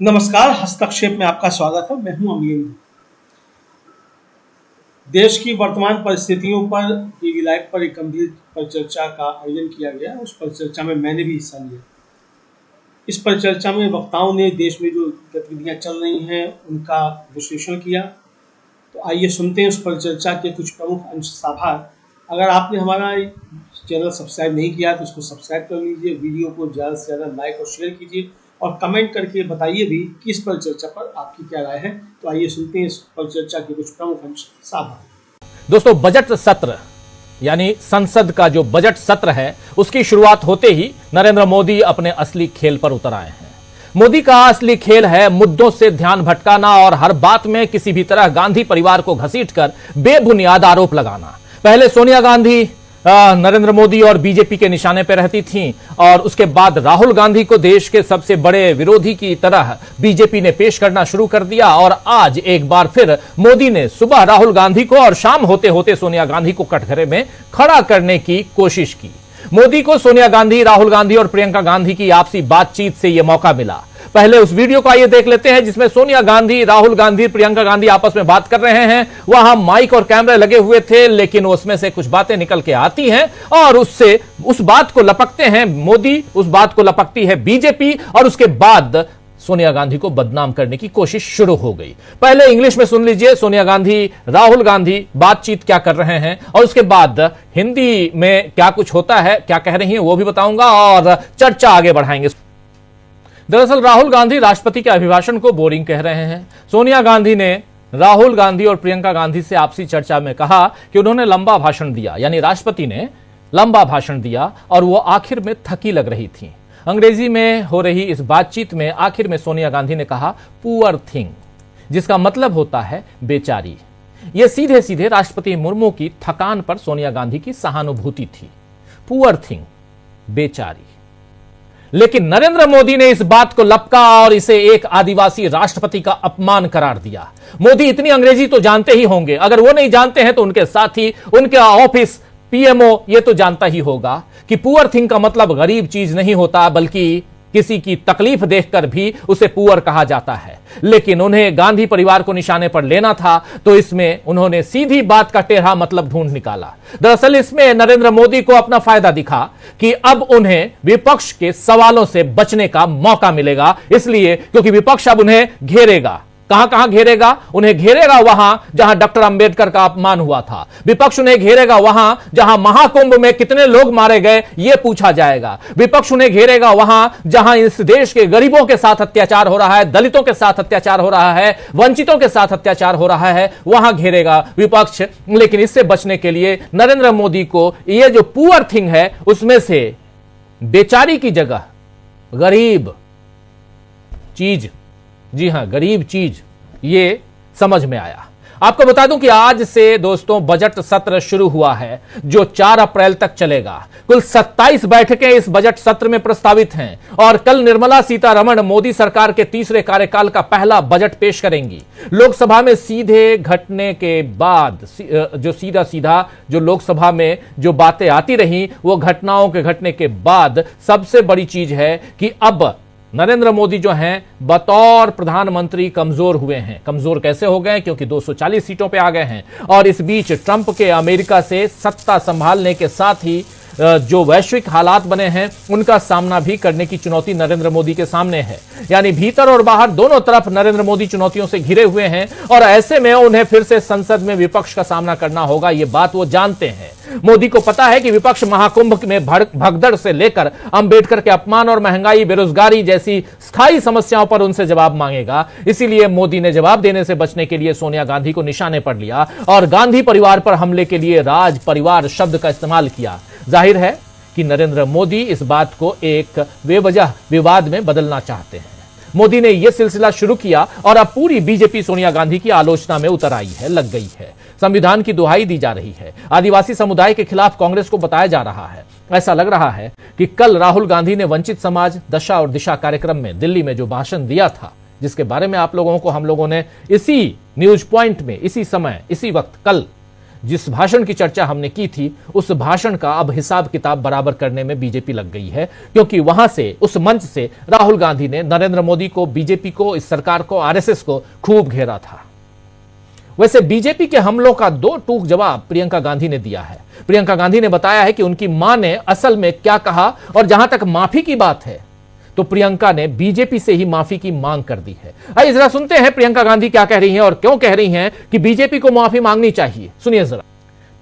नमस्कार, हस्तक्षेप में आपका स्वागत है। मैं हूं अमीन। देश की वर्तमान परिस्थितियों पर टीवी लाइव पर एक गंभीर परिचर्चा का आयोजन किया गया। उस परिचर्चा में मैंने भी हिस्सा लिया। इस परिचर्चा में वक्ताओं ने देश में जो गतिविधियां चल रही हैं उनका विश्लेषण किया। तो आइए सुनते हैं उस परिचर्चा के कुछ प्रमुख अंश साभार। अगर आपने हमारा चैनल सब्सक्राइब नहीं किया तो उसको सब्सक्राइब कर लीजिए। वीडियो को ज़्यादा से ज़्यादा लाइक और शेयर कीजिए और कमेंट करके बताइए भी कि इस परिचर्चा पर आपकी क्या राय है। तो आइए सुनते हैं इस परिचर्चा के कुछ प्रमुख अंश साभार। दोस्तों, बजट सत्र यानी संसद का जो बजट सत्र है उसकी शुरुआत होते ही नरेंद्र मोदी अपने असली खेल पर उतर आए हैं। मोदी का असली खेल है मुद्दों से ध्यान भटकाना और हर बात में किसी भी तरह गांधी परिवार को घसीटकर बेबुनियाद आरोप लगाना। पहले सोनिया गांधी नरेंद्र मोदी और बीजेपी के निशाने पर रहती थीं और उसके बाद राहुल गांधी को देश के सबसे बड़े विरोधी की तरह बीजेपी ने पेश करना शुरू कर दिया। और आज एक बार फिर मोदी ने सुबह राहुल गांधी को और शाम होते होते सोनिया गांधी को कटघरे में खड़ा करने की कोशिश की। मोदी को सोनिया गांधी, राहुल गांधी और प्रियंका गांधी की आपसी बातचीत से यह मौका मिला। पहले उस वीडियो को आइए देख लेते हैं जिसमें सोनिया गांधी, राहुल गांधी, प्रियंका गांधी आपस में बात कर रहे हैं। वहां माइक और कैमरे लगे हुए थे, लेकिन उसमें से कुछ बातें निकल के आती हैं और उससे उस बात को लपकते हैं मोदी, उस बात को लपकती है बीजेपी और उसके बाद सोनिया गांधी को बदनाम करने की कोशिश शुरू हो गई। पहले इंग्लिश में सुन लीजिए सोनिया गांधी, राहुल गांधी बातचीत क्या कर रहे हैं और उसके बाद हिंदी में क्या कुछ होता है, क्या कह रही हैं वो भी बताऊंगा और चर्चा आगे बढ़ाएंगे। दरअसल राहुल गांधी राष्ट्रपति के अभिभाषण को बोरिंग कह रहे हैं। सोनिया गांधी ने राहुल गांधी और प्रियंका गांधी से आपसी चर्चा में कहा कि उन्होंने लंबा भाषण दिया, यानी राष्ट्रपति ने लंबा भाषण दिया और वो आखिर में थकी लग रही थी। अंग्रेजी में हो रही इस बातचीत में आखिर में सोनिया गांधी ने कहा पुअर थिंग, जिसका मतलब होता है बेचारी। यह सीधे सीधे राष्ट्रपति मुर्मू की थकान पर सोनिया गांधी की सहानुभूति थी। पुअर थिंग, बेचारी। लेकिन नरेंद्र मोदी ने इस बात को लपका और इसे एक आदिवासी राष्ट्रपति का अपमान करार दिया। मोदी इतनी अंग्रेजी तो जानते ही होंगे, अगर वो नहीं जानते हैं तो उनके साथी, उनके ऑफिस पीएमओ ये तो जानता ही होगा कि पुअर थिंग का मतलब गरीब चीज नहीं होता, बल्कि किसी की तकलीफ देखकर भी उसे पुअर कहा जाता है। लेकिन उन्हें गांधी परिवार को निशाने पर लेना था तो इसमें उन्होंने सीधी बात का टेढ़ा मतलब ढूंढ निकाला। दरअसल इसमें नरेंद्र मोदी को अपना फायदा दिखा कि अब उन्हें विपक्ष के सवालों से बचने का मौका मिलेगा, इसलिए क्योंकि विपक्ष अब उन्हें घेरेगा। कहां कहां घेरेगा? उन्हें घेरेगा वहां जहां डॉक्टर अंबेडकर का अपमान हुआ था। विपक्ष उन्हें घेरेगा वहां जहां महाकुंभ में कितने लोग मारे गए यह पूछा जाएगा। विपक्ष उन्हें घेरेगा वहां जहां इस देश के गरीबों के साथ अत्याचार हो रहा है, दलितों के साथ अत्याचार हो रहा है, वंचितों के साथ अत्याचार हो रहा है, वहां घेरेगा विपक्ष। लेकिन इससे बचने के लिए नरेंद्र मोदी को यह जो पुअर थिंग है उसमें से बेचारी की जगह गरीब चीज, जी हां गरीब चीज, ये समझ में आया। आपको बता दूं कि आज से दोस्तों बजट सत्र शुरू हुआ है जो 4 अप्रैल तक चलेगा। कुल 27 बैठकें इस बजट सत्र में प्रस्तावित हैं और कल निर्मला सीतारमण मोदी सरकार के तीसरे कार्यकाल का पहला बजट पेश करेंगी। लोकसभा में सीधे घटने के बाद जो सीधा जो लोकसभा में जो बातें आती रही वो घटनाओं के घटने के बाद सबसे बड़ी चीज है कि अब नरेंद्र मोदी जो हैं बतौर प्रधानमंत्री कमजोर हुए हैं। कमजोर कैसे हो गए? क्योंकि 240 सीटों पे आ गए हैं और इस बीच ट्रंप के अमेरिका से सत्ता संभालने के साथ ही जो वैश्विक हालात बने हैं उनका सामना भी करने की चुनौती नरेंद्र मोदी के सामने है। यानी भीतर और बाहर दोनों तरफ नरेंद्र मोदी चुनौतियों से घिरे हुए हैं और ऐसे में उन्हें फिर से संसद में विपक्ष का सामना करना होगा, ये बात वो जानते हैं। मोदी को पता है कि विपक्ष महाकुंभ में भगदड़ से लेकर अंबेडकर के अपमान और महंगाई, बेरोजगारी जैसी स्थायी समस्याओं पर उनसे जवाब मांगेगा। इसीलिए मोदी ने जवाब देने से बचने के लिए सोनिया गांधी को निशाने पर लिया और गांधी परिवार पर हमले के लिए राज परिवार शब्द का इस्तेमाल किया। जाहिर है कि नरेंद्र मोदी इस बात को एक बेवजह विवाद में बदलना चाहते हैं। मोदी ने यह सिलसिला शुरू किया और अब पूरी बीजेपी सोनिया गांधी की आलोचना में उतर आई है, लग गई है। संविधान की दुहाई दी जा रही है। आदिवासी समुदाय के खिलाफ कांग्रेस को बताया जा रहा है। ऐसा लग रहा है कि कल राहुल गांधी ने वंचित समाज दशा और दिशा कार्यक्रम में दिल्ली में जो भाषण दिया था, जिसके बारे में आप लोगों को हम लोगों ने इसी न्यूज पॉइंट में इसी समय इसी वक्त कल जिस भाषण की चर्चा हमने की थी उस भाषण का अब हिसाब किताब बराबर करने में बीजेपी लग गई है, क्योंकि वहां से, उस मंच से राहुल गांधी ने नरेंद्र मोदी को, बीजेपी को, इस सरकार को, आरएसएस को खूब घेरा था। वैसे बीजेपी के हमलों का दो टूक जवाब प्रियंका गांधी ने दिया है। प्रियंका गांधी ने बताया है कि उनकी मां ने असल में क्या कहा, और जहां तक माफी की बात है तो प्रियंका ने बीजेपी से ही माफी की मांग कर दी है। आइए जरा सुनते हैं प्रियंका गांधी क्या कह रही हैं और क्यों कह रही हैं कि बीजेपी को माफी मांगनी चाहिए। सुनिए जरा।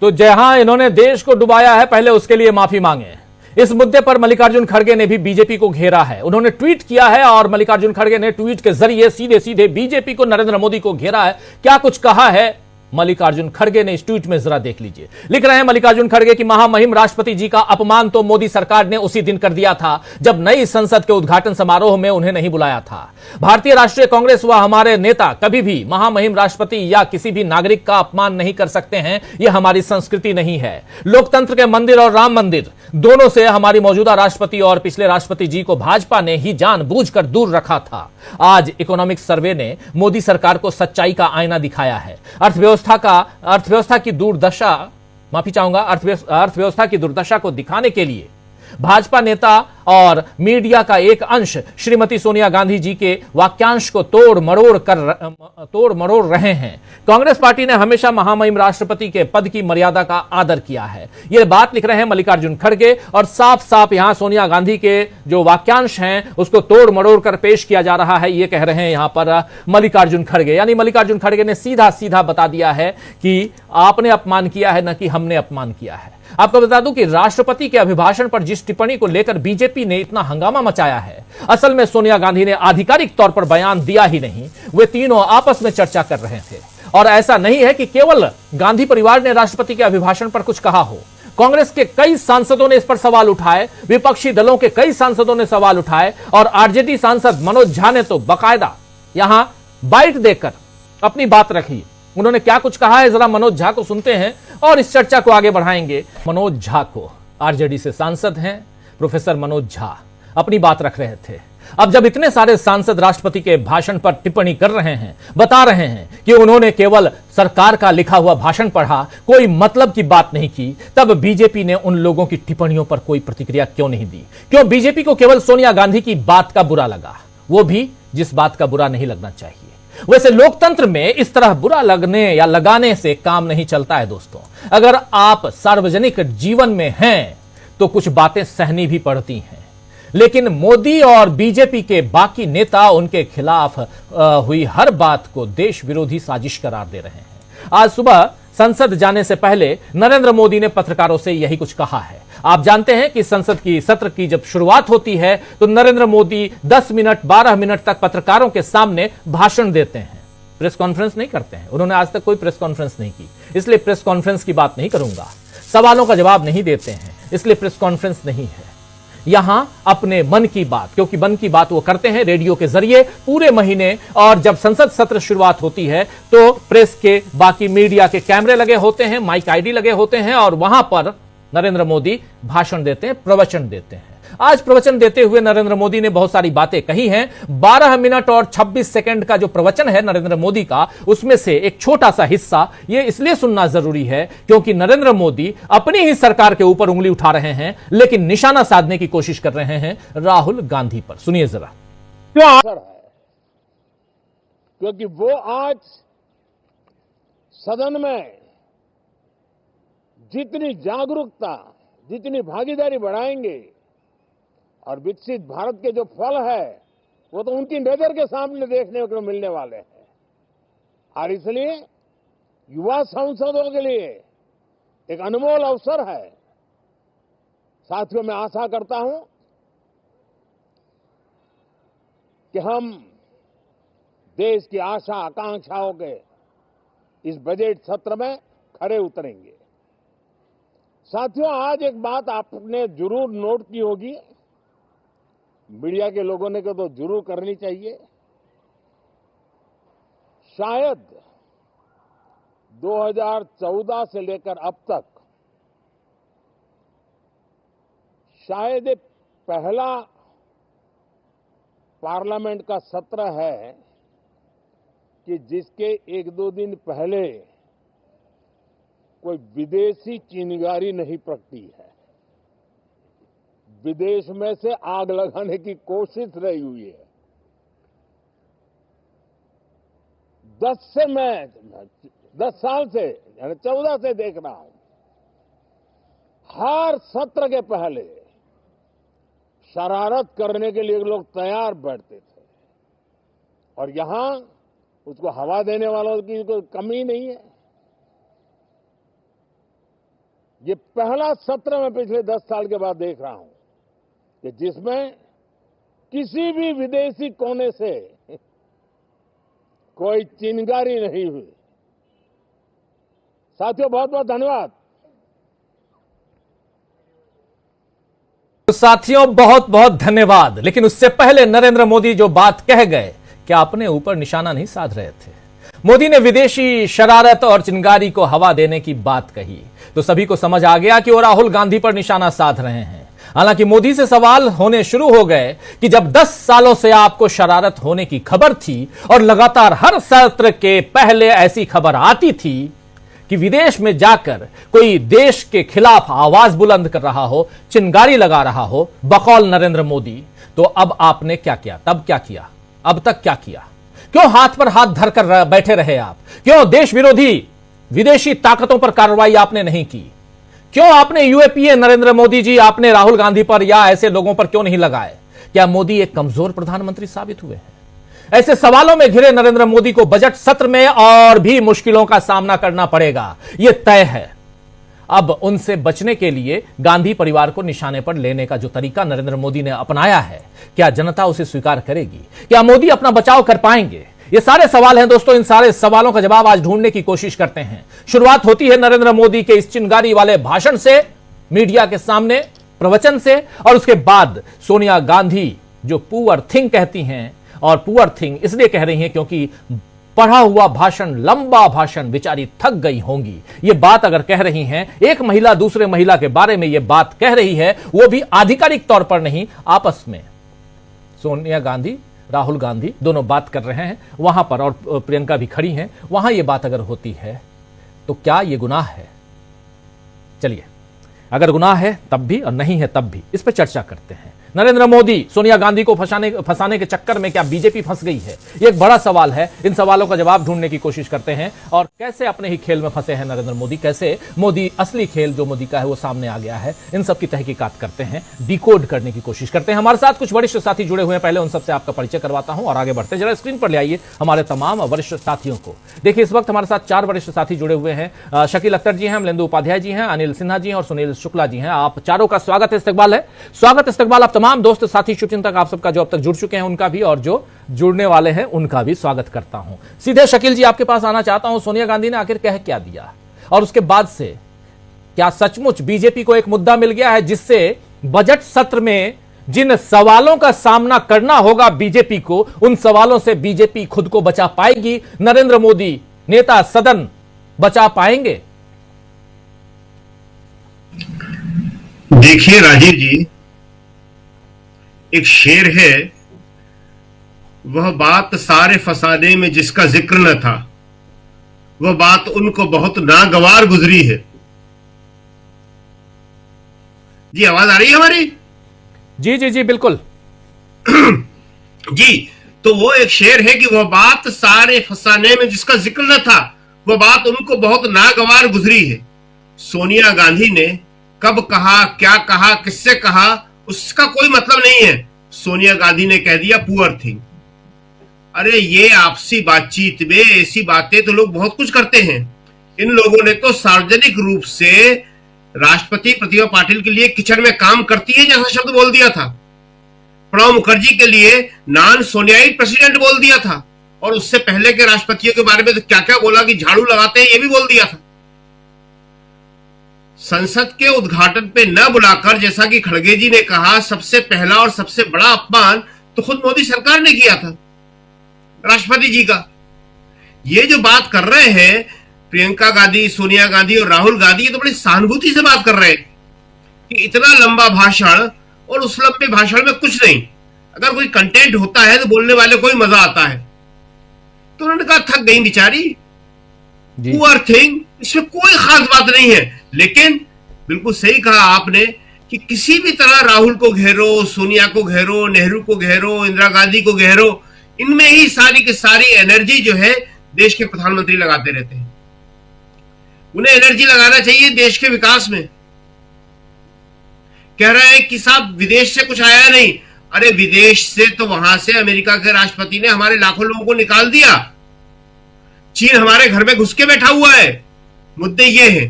तो जहां इन्होंने देश को डुबाया है, पहले उसके लिए माफी मांगे। इस मुद्दे पर मल्लिकार्जुन खड़गे ने भी बीजेपी को घेरा है। उन्होंने ट्वीट किया है और मल्लिकार्जुन खड़गे ने ट्वीट के जरिए सीधे सीधे बीजेपी को, नरेंद्र मोदी को घेरा है। क्या कुछ कहा है मल्लिकार्जुन खड़गे ने इस ट्वीट में, जरा देख लीजिए। लिख रहे हैं मल्लिकार्जुन खड़गे कि महामहिम राष्ट्रपति जी का अपमान तो मोदी सरकार ने उसी दिन कर दिया था जब नई संसद के उद्घाटन समारोह में उन्हें नहीं बुलाया था। भारतीय राष्ट्रीय कांग्रेस व हमारे नेता कभी भी महामहिम राष्ट्रपति या किसी भी नागरिक का अपमान नहीं कर सकते हैं, यह हमारी संस्कृति नहीं है। लोकतंत्र के मंदिर और राम मंदिर दोनों से हमारी मौजूदा राष्ट्रपति और पिछले राष्ट्रपति जी को भाजपा ने ही जानबूझकर दूर रखा था। आज इकोनॉमिक सर्वे ने मोदी सरकार को सच्चाई का आईना दिखाया है। अर्थव्यवस्था की दुर्दशा को दिखाने के लिए भाजपा नेता और मीडिया का एक अंश श्रीमती सोनिया गांधी जी के वाक्यांश को तोड़ मरोड़ रहे हैं। कांग्रेस पार्टी ने हमेशा महामहिम राष्ट्रपति के पद की मर्यादा का आदर किया है। यह बात लिख रहे हैं मल्लिकार्जुन खड़गे, और साफ साफ यहां सोनिया गांधी के जो वाक्यांश हैं उसको तोड़ मरोड़ कर पेश किया जा रहा है, यह कह रहे हैं यहां पर मल्लिकार्जुन खड़गे। यानी मल्लिकार्जुन खड़गे ने सीधा सीधा बता दिया है कि आपने अपमान किया है, न कि हमने अपमान किया है। आपको बता दूं कि राष्ट्रपति के अभिभाषण पर जिस टिप्पणी को लेकर बीजेपी ने इतना हंगामा मचाया है, असल में सोनिया गांधी ने आधिकारिक तौर पर बयान दिया ही नहीं, वे तीनों आपस में चर्चा कर रहे थे। और ऐसा नहीं है कि केवल गांधी परिवार ने राष्ट्रपति के अभिभाषण पर कुछ कहा हो। कांग्रेस के कई सांसदों ने इस पर सवाल उठाए, विपक्षी दलों के कई सांसदों ने सवाल उठाए, और आरजेडी सांसद मनोज झा ने तो बाकायदा यहां बाइट देकर अपनी बात रखी। उन्होंने क्या कुछ कहा है, जरा मनोज झा को सुनते हैं और इस चर्चा को आगे बढ़ाएंगे। मनोज झा को, आरजेडी से सांसद हैं प्रोफेसर मनोज झा, अपनी बात रख रहे थे। अब जब इतने सारे सांसद राष्ट्रपति के भाषण पर टिप्पणी कर रहे हैं, बता रहे हैं कि उन्होंने केवल सरकार का लिखा हुआ भाषण पढ़ा, कोई मतलब की बात नहीं की, तब बीजेपी ने उन लोगों की टिप्पणियों पर कोई प्रतिक्रिया क्यों नहीं दी? क्यों बीजेपी को केवल सोनिया गांधी की बात का बुरा लगा, वो भी जिस बात का बुरा नहीं लगना चाहिए? वैसे लोकतंत्र में इस तरह बुरा लगने या लगाने से काम नहीं चलता है दोस्तों। अगर आप सार्वजनिक जीवन में हैं तो कुछ बातें सहनी भी पड़ती हैं, लेकिन मोदी और बीजेपी के बाकी नेता उनके खिलाफ हुई हर बात को देश विरोधी साजिश करार दे रहे हैं। आज सुबह संसद जाने से पहले नरेंद्र मोदी ने पत्रकारों से यही कुछ कहा है। आप जानते हैं कि संसद की सत्र की जब शुरुआत होती है तो नरेंद्र मोदी 10 मिनट 12 मिनट तक पत्रकारों के सामने भाषण देते हैं, प्रेस कॉन्फ्रेंस नहीं करते हैं। उन्होंने आज तक कोई प्रेस कॉन्फ्रेंस नहीं की, इसलिए प्रेस कॉन्फ्रेंस की बात नहीं करूंगा। सवालों का जवाब नहीं देते हैं, इसलिए प्रेस कॉन्फ्रेंस नहीं है। यहां अपने मन की बात, क्योंकि मन की बात वो करते हैं रेडियो के जरिए पूरे महीने, और जब संसद सत्र शुरुआत होती है तो प्रेस के, बाकी मीडिया के कैमरे लगे होते हैं, माइक आईडी लगे होते हैं, और वहां पर नरेंद्र मोदी भाषण देते हैं, प्रवचन देते हैं। आज प्रवचन देते हुए नरेंद्र मोदी ने बहुत सारी बातें कही हैं। 12 मिनट और 26 सेकंड का जो प्रवचन है नरेंद्र मोदी का, उसमें से एक छोटा सा हिस्सा ये इसलिए सुनना जरूरी है क्योंकि नरेंद्र मोदी अपनी ही सरकार के ऊपर उंगली उठा रहे हैं, लेकिन निशाना साधने की कोशिश कर रहे हैं राहुल गांधी पर। सुनिए जरा। क्योंकि वो आज सदन में जितनी जागरूकता, जितनी भागीदारी बढ़ाएंगे और विकसित भारत के जो फल है वो तो उनकी नजर के सामने देखने को मिलने वाले हैं। और इसलिए युवा सांसदों के लिए एक अनमोल अवसर है। साथियों, मैं आशा करता हूं कि हम देश की आशा आकांक्षाओं के इस बजट सत्र में खरे उतरेंगे। साथियों, आज एक बात आपने जरूर नोट की होगी, मीडिया के लोगों ने तो जरूर करनी चाहिए। शायद 2014 से लेकर अब तक शायद ये पहला पार्लियामेंट का सत्र है कि जिसके 1-2 दिन पहले कोई विदेशी चिंगारी नहीं प्रगटी है। विदेश में से आग लगाने की कोशिश रही हुई है। 10 साल से यानी 14 से देख रहा हूं, हर सत्र के पहले शरारत करने के लिए लोग तैयार बैठते थे और यहां उसको हवा देने वालों की कोई कमी नहीं है। ये पहला सत्र मैं पिछले 10 साल के बाद देख रहा हूं कि जिसमें किसी भी विदेशी कोने से कोई चिंगारी नहीं हुई। साथियों, बहुत बहुत धन्यवाद। तो साथियों, बहुत बहुत धन्यवाद। लेकिन उससे पहले नरेंद्र मोदी जो बात कह गए, क्या अपने ऊपर निशाना नहीं साध रहे थे? मोदी ने विदेशी शरारत और चिंगारी को हवा देने की बात कही तो सभी को समझ आ गया कि वो राहुल गांधी पर निशाना साध रहे हैं। हालांकि मोदी से सवाल होने शुरू हो गए कि जब 10 सालों से आपको शरारत होने की खबर थी और लगातार हर सत्र के पहले ऐसी खबर आती थी कि विदेश में जाकर कोई देश के खिलाफ आवाज बुलंद कर रहा हो, चिंगारी लगा रहा हो बकौल नरेंद्र मोदी, तो अब आपने क्या किया? तब क्या किया? अब तक क्या किया? क्यों हाथ पर हाथ धरकर बैठे रहे आप? क्यों देश विरोधी विदेशी ताकतों पर कार्रवाई आपने नहीं की? क्यों आपने यूएपीए नरेंद्र मोदी जी, आपने राहुल गांधी पर या ऐसे लोगों पर क्यों नहीं लगाए? क्या मोदी एक कमजोर प्रधानमंत्री साबित हुए हैं? ऐसे सवालों में घिरे नरेंद्र मोदी को बजट सत्र में और भी मुश्किलों का सामना करना पड़ेगा, यह तय है। अब उनसे बचने के लिए गांधी परिवार को निशाने पर लेने का जो तरीका नरेंद्र मोदी ने अपनाया है, क्या जनता उसे स्वीकार करेगी? क्या मोदी अपना बचाव कर पाएंगे? ये सारे सवाल हैं दोस्तों। इन सारे सवालों का जवाब आज ढूंढने की कोशिश करते हैं। शुरुआत होती है नरेंद्र मोदी के इस चिंगारी वाले भाषण से, मीडिया के सामने प्रवचन से, और उसके बाद सोनिया गांधी जो पुअर थिंग कहती हैं, और पुअर थिंग इसलिए कह रही हैं क्योंकि पढ़ा हुआ भाषण, लंबा भाषण, बेचारी थक गई होंगी। ये बात अगर कह रही हैं, एक महिला दूसरे महिला के बारे में ये बात कह रही है, वो भी आधिकारिक तौर पर नहीं, आपस में सोनिया गांधी, राहुल गांधी दोनों बात कर रहे हैं वहां पर, और प्रियंका भी खड़ी हैं वहां, ये बात अगर होती है तो क्या ये गुनाह है? चलिए, अगर गुनाह है तब भी और नहीं है तब भी, इस पर चर्चा करते हैं। नरेंद्र मोदी सोनिया गांधी को फंसाने के चक्कर में क्या बीजेपी फंस गई है? ये एक बड़ा सवाल है। इन सवालों का जवाब ढूंढने की कोशिश करते हैं, और कैसे अपने ही खेल में फंसे हैं नरेंद्र मोदी, कैसे मोदी असली खेल जो मोदी का है वो सामने आ गया है, इन सब की तहकीकात करते हैं, डिकोड करने की कोशिश करते हैं। हमारे साथ कुछ वरिष्ठ साथी जुड़े हुए हैं, पहले उन सबसे आपका परिचय करवाता हूं और आगे बढ़ते। जरा स्क्रीन पर ले आइए हमारे तमाम वरिष्ठ साथियों को। देखिए, इस वक्त हमारे साथ 4 वरिष्ठ साथी जुड़े हुए हैं। शकील अख्तर जी हैं, अमलेंदु उपाध्याय जी हैं, अनिल सिन्हा जी हैं और सुनील शुक्ला जी हैं। आप चारों का स्वागत इस्तकबाल है। स्वागत इस्तकबाल आप तमाम दोस्त साथी शुभचिंतक आप सबका जो अब तक जुड़ चुके हैं उनका भी, और जो जुड़ने वाले हैं उनका भी स्वागत करता हूं। सीधे शकील जी आपके पास आना चाहता हूं। सोनिया गांधी ने आखिर कह क्या दिया, और उसके बाद से क्या सचमुच बीजेपी को एक मुद्दा मिल गया है जिससे बजट सत्र में जिन सवालों का सामना करना होगा बीजेपी को, उन सवालों से बीजेपी खुद को बचा पाएगी? नरेंद्र मोदी नेता सदन बचा पाएंगे? देखिए राजीव जी, एक शेर है, वह बात सारे फसाने में जिसका जिक्र न था, वह बात उनको बहुत नागवार गुजरी है। जी आवाज आ रही है हमारी? जी जी जी बिल्कुल जी, तो वो एक शेर है कि वह बात सारे फसाने में जिसका जिक्र न था, वह बात उनको बहुत नागवार गुजरी है। सोनिया गांधी ने कब कहा, क्या कहा, किससे कहा, उसका कोई मतलब नहीं है। सोनिया गांधी ने कह दिया पुअर थिंग। अरे ये आपसी बातचीत में ऐसी बातें तो लोग बहुत कुछ करते हैं। इन लोगों ने तो सार्वजनिक रूप से राष्ट्रपति प्रतिभा पाटिल के लिए किचन में काम करती है जैसा शब्द बोल दिया था। प्रणब मुखर्जी के लिए नॉन सोनियाइट प्रेसिडेंट बोल दिया था, और उससे पहले के राष्ट्रपतियों के बारे में तो क्या क्या बोला कि झाड़ू लगाते हैं, ये भी बोल दिया था। संसद के उद्घाटन पे न बुलाकर, जैसा कि खड़गे जी ने कहा, सबसे पहला और सबसे बड़ा अपमान तो खुद मोदी सरकार ने किया था राष्ट्रपति जी का। ये जो बात कर रहे हैं प्रियंका गांधी, सोनिया गांधी और राहुल गांधी, ये तो बड़ी सहानुभूति से बात कर रहे हैं कि इतना लंबा भाषण और उस लंबे भाषण में कुछ नहीं, अगर कोई कंटेंट होता है तो बोलने वाले को ही मजा आता है। तो उन्होंने कहा थक गई बेचारी, पुअर थिंग, इसमें कोई खास बात नहीं है। लेकिन बिल्कुल सही कहा आपने कि किसी भी तरह राहुल को घेरो, सोनिया को घेरो, नेहरू को घेरो, इंदिरा गांधी को घेरो, इनमें ही सारी की सारी एनर्जी जो है देश के प्रधानमंत्री लगाते रहते हैं। उन्हें एनर्जी लगाना चाहिए देश के विकास में। कह रहे हैं कि साहब विदेश से कुछ आया नहीं। अरे विदेश से तो वहां से अमेरिका के राष्ट्रपति ने हमारे लाखों लोगों को निकाल दिया। चीन हमारे घर में घुस के बैठा हुआ है। मुद्दे ये हैं।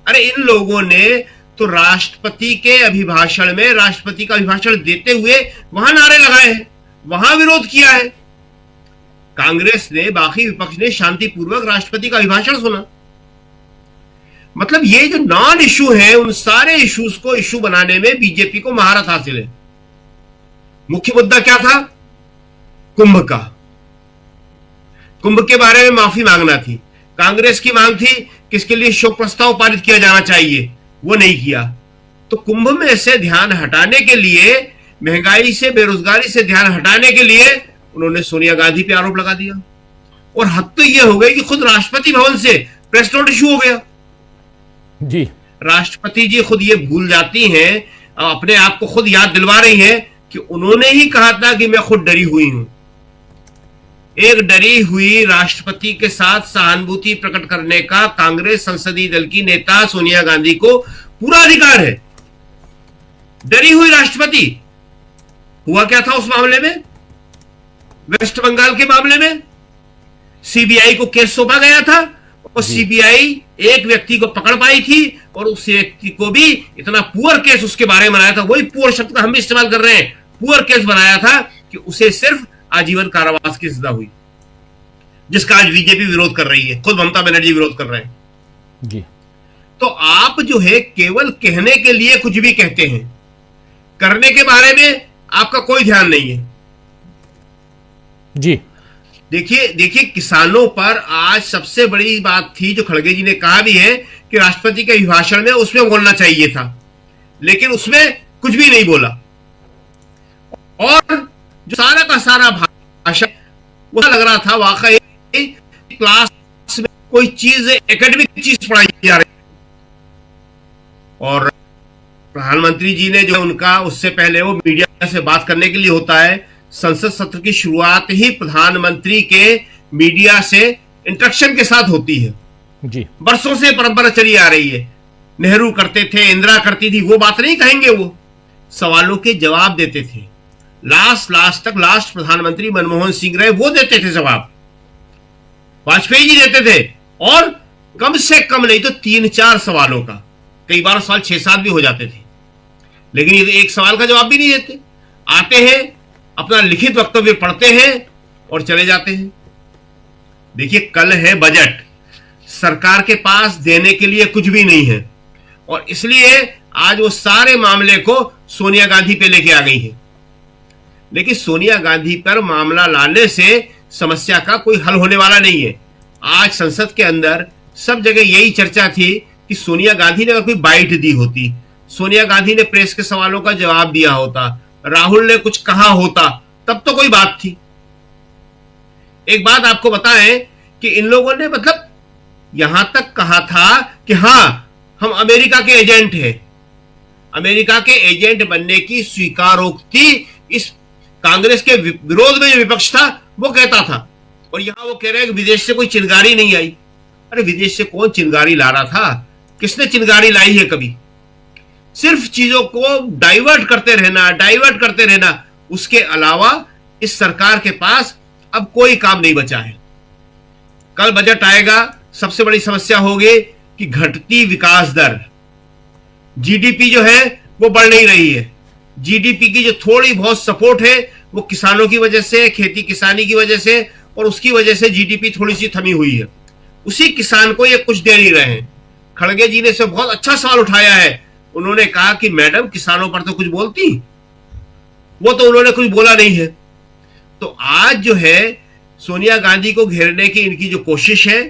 अरे इन लोगों ने तो राष्ट्रपति के अभिभाषण में, राष्ट्रपति का अभिभाषण देते हुए वहां नारे लगाए हैं, वहां विरोध किया है। कांग्रेस ने, बाकी विपक्ष ने शांतिपूर्वक राष्ट्रपति का अभिभाषण सुना। मतलब ये जो नॉन इशू है, उन सारे इश्यूज को इशू बनाने में बीजेपी को महारत हासिल है। मुख्य मुद्दा क्या था? कुंभ का। कुंभ के बारे में माफी मांगना थी। कांग्रेस की मांग थी कि इसके लिए शोक प्रस्ताव पारित किया जाना चाहिए, वो नहीं किया। तो कुंभ में से ध्यान हटाने के लिए, महंगाई से, बेरोजगारी से ध्यान हटाने के लिए उन्होंने सोनिया गांधी पे आरोप लगा दिया। और हद तो यह हो गई कि खुद राष्ट्रपति भवन से प्रेस नोट इशू हो गया। जी, राष्ट्रपति जी खुद ये भूल जाती हैं, अपने आप को खुद याद दिलवा रही हैं कि उन्होंने ही कहा था कि मैं खुद डरी हुई हूं। एक डरी हुई राष्ट्रपति के साथ सहानुभूति प्रकट करने का कांग्रेस संसदीय दल की नेता सोनिया गांधी को पूरा अधिकार है। डरी हुई राष्ट्रपति। हुआ क्या था उस मामले में? वेस्ट बंगाल के मामले में सीबीआई को केस सौंपा गया था और सीबीआई एक व्यक्ति को पकड़ पाई थी और उस व्यक्ति को भी इतना पुअर केस उसके बारे में बनाया था। वही पुअर शब्द का हम भी इस्तेमाल कर रहे हैं। पुअर केस बनाया था कि उसे सिर्फ आजीवन कारावास की सजा हुई, जिसका आज बीजेपी विरोध कर रही है। खुद ममता बनर्जी विरोध कर रहे हैं जी। तो आप जो है केवल कहने के लिए कुछ भी कहते हैं, करने के बारे में आपका कोई ध्यान नहीं है जी। देखिए किसानों पर आज सबसे बड़ी बात थी, जो खड़गे जी ने कहा भी है कि राष्ट्रपति के अभिभाषण में उसमें बोलना चाहिए था, लेकिन उसमें कुछ भी नहीं बोला। और जो सारा का सारा भाषण वो लग रहा था वाकई क्लास में कोई चीज, एकेडमिक चीज पढ़ाई जा रही। और प्रधानमंत्री जी ने जो उनका, उससे पहले वो मीडिया से बात करने के लिए होता है। संसद सत्र की शुरुआत ही प्रधानमंत्री के मीडिया से इंटरेक्शन के साथ होती है जी। बरसों से परंपरा चली आ रही है। नेहरू करते थे, इंदिरा करती थी, वो बात नहीं कहेंगे। वो सवालों के जवाब देते थे। लास्ट प्रधानमंत्री मनमोहन सिंह रहे, वो देते थे जवाब। वाजपेयी जी देते थे, और कम से कम नहीं तो 3-4 सवालों का, कई बार सवाल 6-7 भी हो जाते थे। लेकिन ये एक सवाल का जवाब भी नहीं देते। आते हैं, अपना लिखित वक्तव्य पढ़ते हैं और चले जाते हैं। देखिए कल है बजट, सरकार के पास देने के लिए कुछ भी नहीं है, और इसलिए आज वो सारे मामले को सोनिया गांधी पे लेके आ गई है। लेकिन सोनिया गांधी पर मामला लाने से समस्या का कोई हल होने वाला नहीं है। आज संसद के अंदर सब जगह यही चर्चा थी कि सोनिया गांधी ने अगर कोई बाइट दी होती, सोनिया गांधी ने प्रेस के सवालों का जवाब दिया होता, राहुल ने कुछ कहा होता, तब तो कोई बात थी। एक बात आपको बताएं कि इन लोगों ने मतलब यहां तक कहा था कि हां हम अमेरिका के एजेंट हैं। अमेरिका के एजेंट बनने की स्वीकारोक्ति इस कांग्रेस के विरोध में जो विपक्ष था वो कहता था, और यहां वो कह रहे हैं कि विदेश से कोई चिनगारी नहीं आई। अरे विदेश से कौन चिनगारी ला रहा था? किसने चिनगारी लाई है? कभी सिर्फ चीजों को डाइवर्ट करते रहना, उसके अलावा इस सरकार के पास अब कोई काम नहीं बचा है। कल बजट आएगा, सबसे बड़ी समस्या होगी कि घटती विकास दर, जीडीपी जो है वो बढ़ नहीं रही है। जीडीपी की जो थोड़ी बहुत सपोर्ट है वो किसानों की वजह से, खेती किसानी की वजह से, और उसकी वजह से जीडीपी थोड़ी सी थमी हुई है। उसी किसान को ये कुछ दे नहीं रहे हैं। खड़गे जी ने से बहुत अच्छा सवाल उठाया है। उन्होंने कहा कि मैडम किसानों पर तो कुछ बोलती, वो तो उन्होंने कुछ बोला नहीं है। तो आज जो है सोनिया गांधी को घेरने की इनकी जो कोशिश है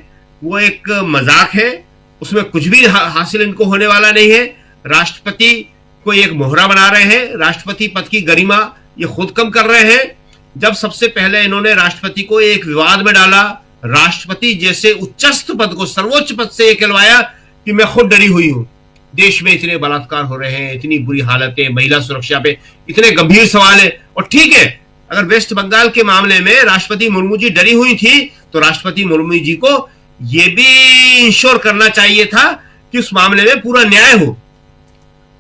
वो एक मजाक है, उसमें कुछ भी हासिल इनको होने वाला नहीं है। राष्ट्रपति को एक मोहरा बना रहे हैं, राष्ट्रपति पद की गरिमा ये खुद कम कर रहे हैं। जब सबसे पहले इन्होंने राष्ट्रपति को एक विवाद में डाला, राष्ट्रपति जैसे उच्चस्थ पद को, सर्वोच्च पद से कहलवाया कि मैं खुद डरी हुई हूं। देश में इतने बलात्कार हो रहे हैं, इतनी बुरी हालतें, महिला सुरक्षा पे इतने गंभीर सवाल है। और ठीक है, अगर वेस्ट बंगाल के मामले में राष्ट्रपति मुर्मू जी डरी हुई थी तो राष्ट्रपति मुर्मू जी को यह भी इंश्योर करना चाहिए था कि उस मामले में पूरा न्याय हो।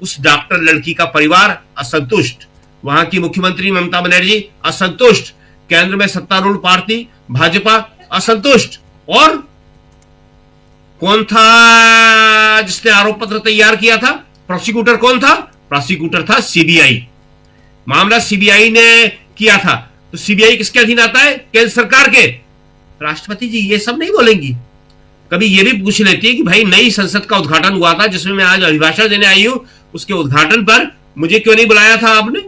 उस डॉक्टर लड़की का परिवार असंतुष्ट, वहां की मुख्यमंत्री ममता बनर्जी असंतुष्ट, केंद्र में सत्तारूढ़ पार्टी भाजपा असंतुष्ट। और कौन था जिसने आरोप पत्र तैयार किया था? प्रोसिक्यूटर कौन था? प्रोसिक्यूटर था सीबीआई। मामला सीबीआई ने किया था, तो सीबीआई किसके अधीन आता है? केंद्र सरकार के। राष्ट्रपति जी ये सब नहीं बोलेंगी। कभी ये भी पूछ लेती है कि भाई नई संसद का उद्घाटन हुआ था जिसमें मैं आज अभिभाषण देने आई हूं, उसके उद्घाटन पर मुझे क्यों नहीं बुलाया था आपने?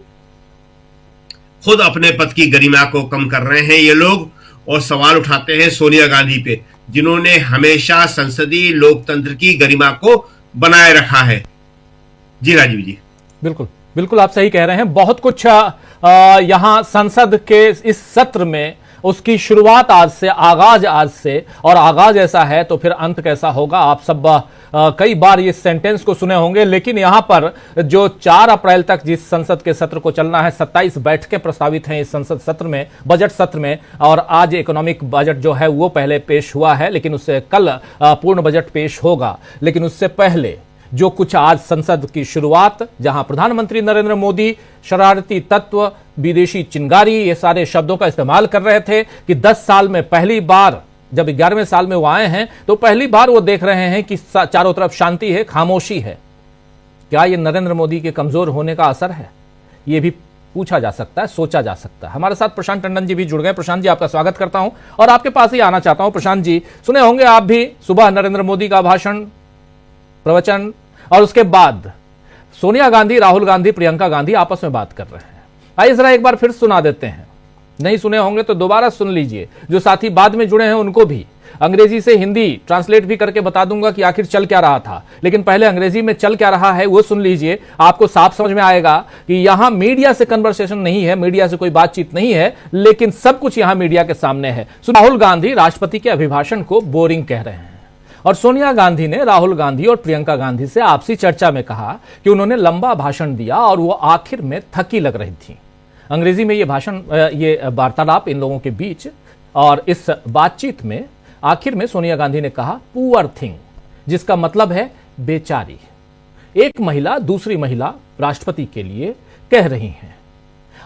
खुद अपने पद की गरिमा को कम कर रहे हैं ये लोग और सवाल उठाते हैं सोनिया गांधी पे, जिन्होंने हमेशा संसदीय लोकतंत्र की गरिमा को बनाए रखा है। जी राजीव जी, बिल्कुल बिल्कुल आप सही कह रहे हैं। बहुत कुछ यहां संसद के इस सत्र में उसकी शुरुआत आज से, आगाज आज से, और आगाज ऐसा है तो फिर अंत कैसा होगा। आप सब कई बार इस सेंटेंस को सुने होंगे, लेकिन यहां पर जो 4 अप्रैल तक जिस संसद के सत्र को चलना है, 27 बैठकें प्रस्तावित हैं इस संसद सत्र में, बजट सत्र में, और आज इकोनॉमिक बजट जो है वो पहले पेश हुआ है, लेकिन उससे कल पूर्ण बजट पेश होगा। लेकिन उससे पहले जो कुछ आज संसद की शुरुआत, जहां प्रधानमंत्री नरेंद्र मोदी शरारती तत्व, विदेशी चिंगारी, ये सारे शब्दों का इस्तेमाल कर रहे थे कि 10 साल में पहली बार, जब 11वें साल में वो आए हैं तो पहली बार वो देख रहे हैं कि चारों तरफ शांति है, खामोशी है। क्या ये नरेंद्र मोदी के कमजोर होने का असर है? ये भी पूछा जा सकता है, सोचा जा सकता है। हमारे साथ प्रशांत टंडन जी भी जुड़ गए। प्रशांत जी, आपका स्वागत करता हूं और आपके पास ही आना चाहता हूं। प्रशांत जी, सुने होंगे आप भी सुबह नरेंद्र मोदी का भाषण, प्रवचन, और उसके बाद सोनिया गांधी, राहुल गांधी, प्रियंका गांधी आपस में बात कर रहे हैं। आइए जरा एक बार फिर सुना देते हैं, नहीं सुने होंगे तो दोबारा सुन लीजिए। जो साथी बाद में जुड़े हैं उनको भी अंग्रेजी से हिंदी ट्रांसलेट भी करके बता दूंगा कि आखिर चल क्या रहा था, लेकिन पहले अंग्रेजी में चल क्या रहा है वो सुन लीजिए। आपको साफ समझ में आएगा कि यहां मीडिया से कन्वर्सेशन नहीं है, मीडिया से कोई बातचीत नहीं है, लेकिन सब कुछ यहां मीडिया के सामने है। राहुल गांधी राष्ट्रपति के अभिभाषण को बोरिंग कह रहे हैं, और सोनिया गांधी ने राहुल गांधी और प्रियंका गांधी से आपसी चर्चा में कहा कि उन्होंने लंबा भाषण दिया और वो आखिर में थकी लग रही थी। अंग्रेजी में ये भाषण, ये वार्तालाप इन लोगों के बीच, और इस बातचीत में आखिर में सोनिया गांधी ने कहा पुअर थिंग, जिसका मतलब है बेचारी। एक महिला दूसरी महिला राष्ट्रपति के लिए कह रही हैं,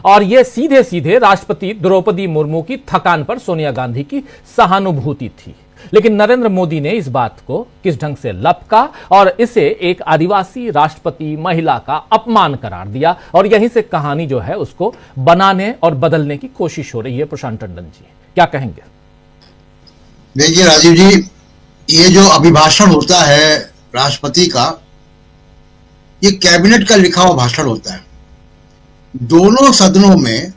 और यह सीधे सीधे राष्ट्रपति द्रौपदी मुर्मू की थकान पर सोनिया गांधी की सहानुभूति थी। लेकिन नरेंद्र मोदी ने इस बात को किस ढंग से लपका और इसे एक आदिवासी राष्ट्रपति महिला का अपमान करार दिया, और यहीं से कहानी जो है उसको बनाने और बदलने की कोशिश हो रही है। प्रशांत टंडन जी, क्या कहेंगे? देखिए राजीव जी, ये जो अभिभाषण होता है राष्ट्रपति का, ये कैबिनेट का लिखा हुआ भाषण होता है। दोनों सदनों में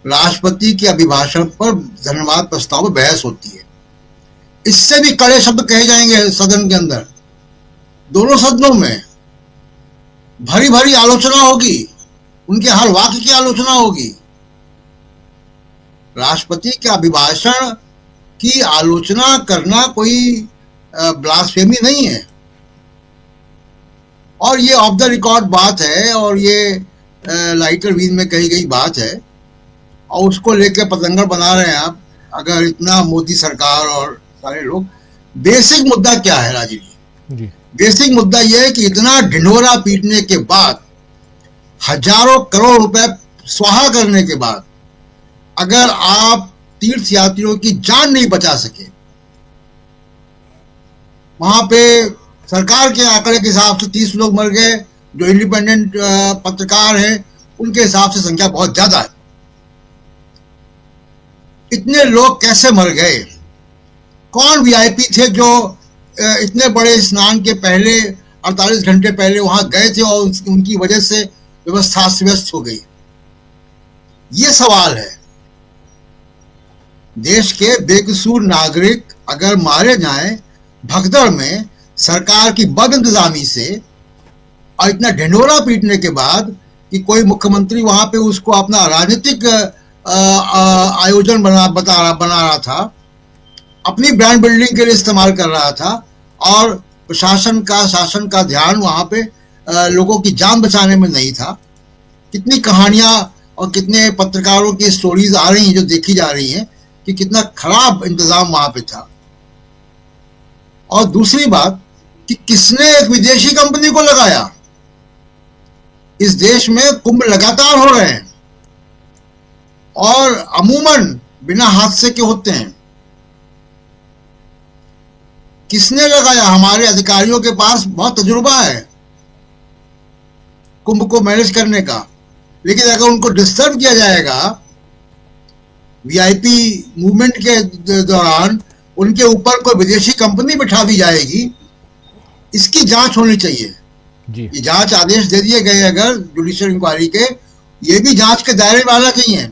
राष्ट्रपति के अभिभाषण पर धन्यवाद प्रस्ताव पर बहस होती है। इससे भी कड़े शब्द कहे जाएंगे सदन के अंदर। दोनों सदनों में भरी भरी आलोचना होगी, उनके हर वाक्य की आलोचना होगी। राष्ट्रपति के अभिभाषण की आलोचना करना कोई ब्लास्फेमी नहीं है, और ये ऑफ द रिकॉर्ड बात है, और ये लाइटर वीन में कही गई बात है, और उसको लेकर पतंगर बना रहे हैं आप। अगर इतना मोदी सरकार और सारे लोग, बेसिक मुद्दा क्या है राजीव जी? बेसिक मुद्दा यह है कि इतना ढिंढोरा पीटने के बाद, हजारों करोड़ रुपए स्वाहा करने के बाद, अगर आप तीर्थ यात्रियों की जान नहीं बचा सके, वहां पे सरकार के आंकड़े के हिसाब से 30 लोग मर गए, जो इंडिपेंडेंट पत्रकार हैं उनके हिसाब से संख्या बहुत ज्यादा है। इतने लोग कैसे मर गए? कौन वीआईपी थे जो इतने बड़े स्नान के पहले 48 घंटे पहले वहां गए थे और उनकी वजह से व्यवस्था अस्त व्यस्त हो गई? ये सवाल है। देश के बेकसूर नागरिक अगर मारे जाएं भगदड़ में सरकार की बदइंतजामी से, और इतना ढिंढोरा पीटने के बाद कि कोई मुख्यमंत्री वहां पे उसको अपना राजनीतिक आयोजन बना रहा था, अपनी ब्रांड बिल्डिंग के लिए इस्तेमाल कर रहा था और प्रशासन का शासन का ध्यान वहां पे लोगों की जान बचाने में नहीं था। कितनी कहानियां और कितने पत्रकारों की स्टोरीज आ रही हैं जो देखी जा रही हैं कि कितना खराब इंतजाम वहां पे था। और दूसरी बात कि किसने एक विदेशी कंपनी को लगाया। इस देश में कुंभ लगातार हो रहे हैं और अमूमन बिना हादसे के होते हैं। किसने लगाया? हमारे अधिकारियों के पास बहुत तजुर्बा है कुंभ को मैनेज करने का, लेकिन अगर उनको डिस्टर्ब किया जाएगा वीआईपी मूवमेंट के दौरान, उनके ऊपर कोई विदेशी कंपनी बिठा दी जाएगी, इसकी जांच होनी चाहिए जी। ये जांच आदेश दे दिए गए अगर जुडिशियल इंक्वायरी के, ये भी जांच के दायरे में आना चाहिए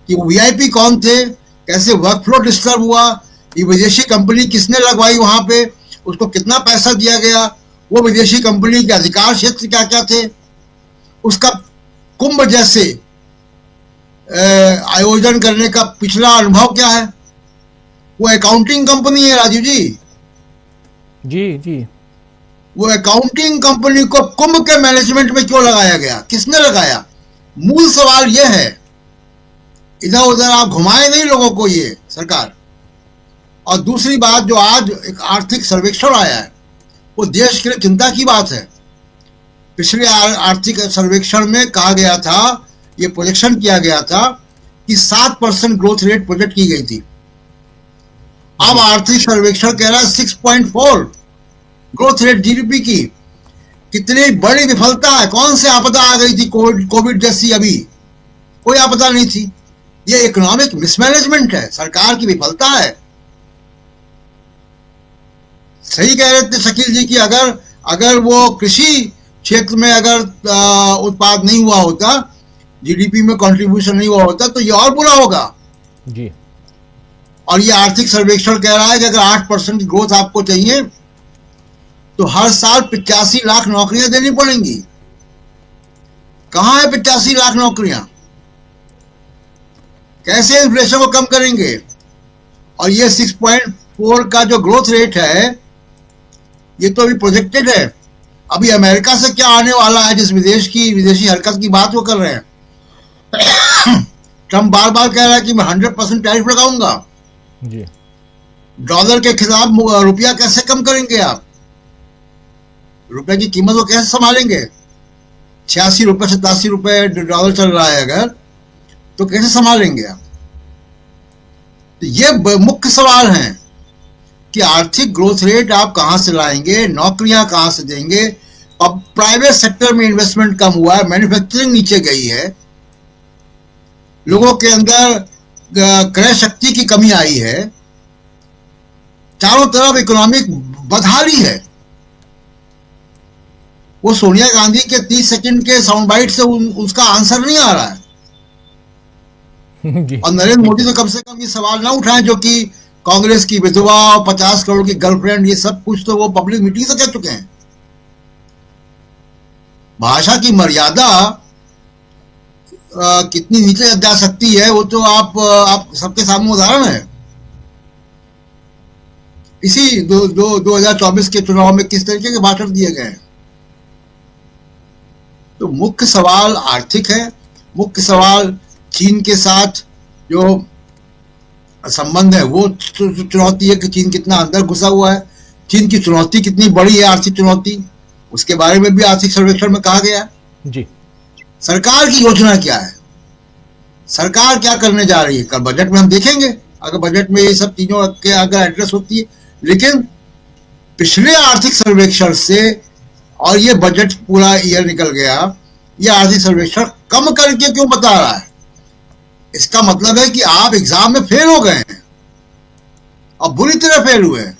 कि वीआईपी कौन थे, कैसे वर्क फ्लो डिस्टर्ब हुआ, ये विदेशी कंपनी किसने लगवाई वहां पे, उसको कितना पैसा दिया गया, वो विदेशी कंपनी के अधिकार क्षेत्र क्या क्या थे, उसका कुंभ जैसे आयोजन करने का पिछला अनुभव क्या है। वो अकाउंटिंग कंपनी है राजीव जी, जी जी, वो अकाउंटिंग कंपनी को कुंभ के मैनेजमेंट में क्यों लगाया गया, किसने लगाया? मूल सवाल यह है, इधर उधर आप घुमाए नहीं लोगों को ये सरकार। और दूसरी बात, जो आज एक आर्थिक सर्वेक्षण आया है वो देश के लिए चिंता की बात है। पिछले आर्थिक सर्वेक्षण में कहा गया था, ये प्रोजेक्शन किया गया था कि 7% ग्रोथ रेट प्रोजेक्ट की गई थी। अब आर्थिक सर्वेक्षण कह रहा है 6.4 ग्रोथ रेट जीडीपी की। कितनी बड़ी विफलता है। कौन सी आपदा आ गई थी कोविड जैसी? अभी कोई आपदा नहीं थी। ये इकोनॉमिक मिसमैनेजमेंट है, सरकार की विफलता है। सही कह रहे थे शकील जी कि अगर वो कृषि क्षेत्र में अगर उत्पाद नहीं हुआ होता, जीडीपी में कंट्रीब्यूशन नहीं हुआ होता, तो ये और बुरा होगा जी। और ये आर्थिक सर्वेक्षण कह रहा है कि अगर 8% की ग्रोथ आपको चाहिए तो हर साल 85 लाख नौकरियां देनी पड़ेंगी। कहां है 85 लाख नौकरियां? कैसे इन्फ्लेशन को कम करेंगे? और ये 6.4 का जो ग्रोथ रेट है ये तो अभी प्रोजेक्टेड है। अभी अमेरिका से क्या आने वाला है, जिस विदेशी हरकत की बात वो कर रहे हैं। ट्रम्प बार बार कह रहा है कि मैं 100% टैरिफ लगाऊंगा जी। डॉलर के खिलाफ रुपया कैसे कम करेंगे आप? रुपए की कीमत को कैसे संभालेंगे? 86 रुपए 87 रुपए डॉलर चल रहा है अगर, तो कैसे संभालेंगे आप? तो ये मुख्य सवाल हैं कि आर्थिक ग्रोथ रेट आप कहां से लाएंगे, नौकरियां कहां से देंगे। अब प्राइवेट सेक्टर में इन्वेस्टमेंट कम हुआ है, मैन्युफैक्चरिंग नीचे गई है, लोगों के अंदर क्रय शक्ति की कमी आई है, चारों तरफ इकोनॉमिक बदहाली है। वो सोनिया गांधी के 30 सेकंड के साउंड बाइट से उसका आंसर नहीं आ रहा है। और नरेंद्र मोदी तो कम से कम ये सवाल ना उठाएं जो कि कांग्रेस की विधवा और 50 करोड़ की गर्लफ्रेंड, ये सब कुछ तो वो पब्लिक मीटिंग से कह चुके हैं। भाषा की मर्यादा कितनी नीचे जा सकती है वो तो आप सबके सामने उदाहरण है। इसी 2024 के चुनाव में किस तरीके के भाषण दिए गए हैं। तो मुख्य सवाल आर्थिक है, मुख्य सवाल चीन के साथ जो संबंध है वो चुनौती है कि चीन कितना अंदर घुसा हुआ है, चीन की चुनौती कितनी बड़ी है, आर्थिक चुनौती, उसके बारे में भी आर्थिक सर्वेक्षण में कहा गया जी। सरकार की योजना क्या है, सरकार क्या करने जा रही है, कल बजट में हम देखेंगे अगर बजट में ये सब चीजों के अगर एड्रेस होती है। लेकिन पिछले आर्थिक सर्वेक्षण से और ये बजट पूरा ईयर निकल गया, ये आर्थिक सर्वेक्षण कम करके क्यों बता रहा है? इसका मतलब है कि आप एग्जाम में फेल हो गए हैं और बुरी तरह फेल हुए हैं।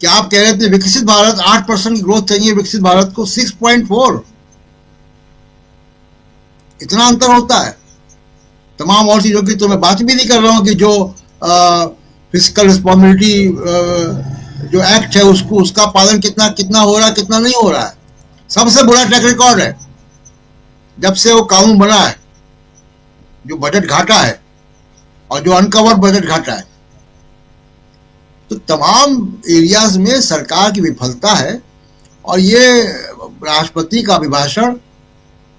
क्या आप कह रहे थे विकसित भारत 8% की ग्रोथ चाहिए, विकसित भारत को 6.4, इतना अंतर होता है। तमाम और चीजों की तो मैं बात भी नहीं कर रहा हूं कि जो फिस्कल रिस्पॉन्सिबिलिटी जो एक्ट है उसका पालन कितना हो रहा है, कितना नहीं हो रहा है। सबसे बुरा ट्रैक रिकॉर्ड है जब से वो कानून बना है, जो बजट घाटा है और जो अनकवर्ड बजट घाटा है। तो तमाम एरियाज में सरकार की विफलता है। और ये राष्ट्रपति का अभिभाषण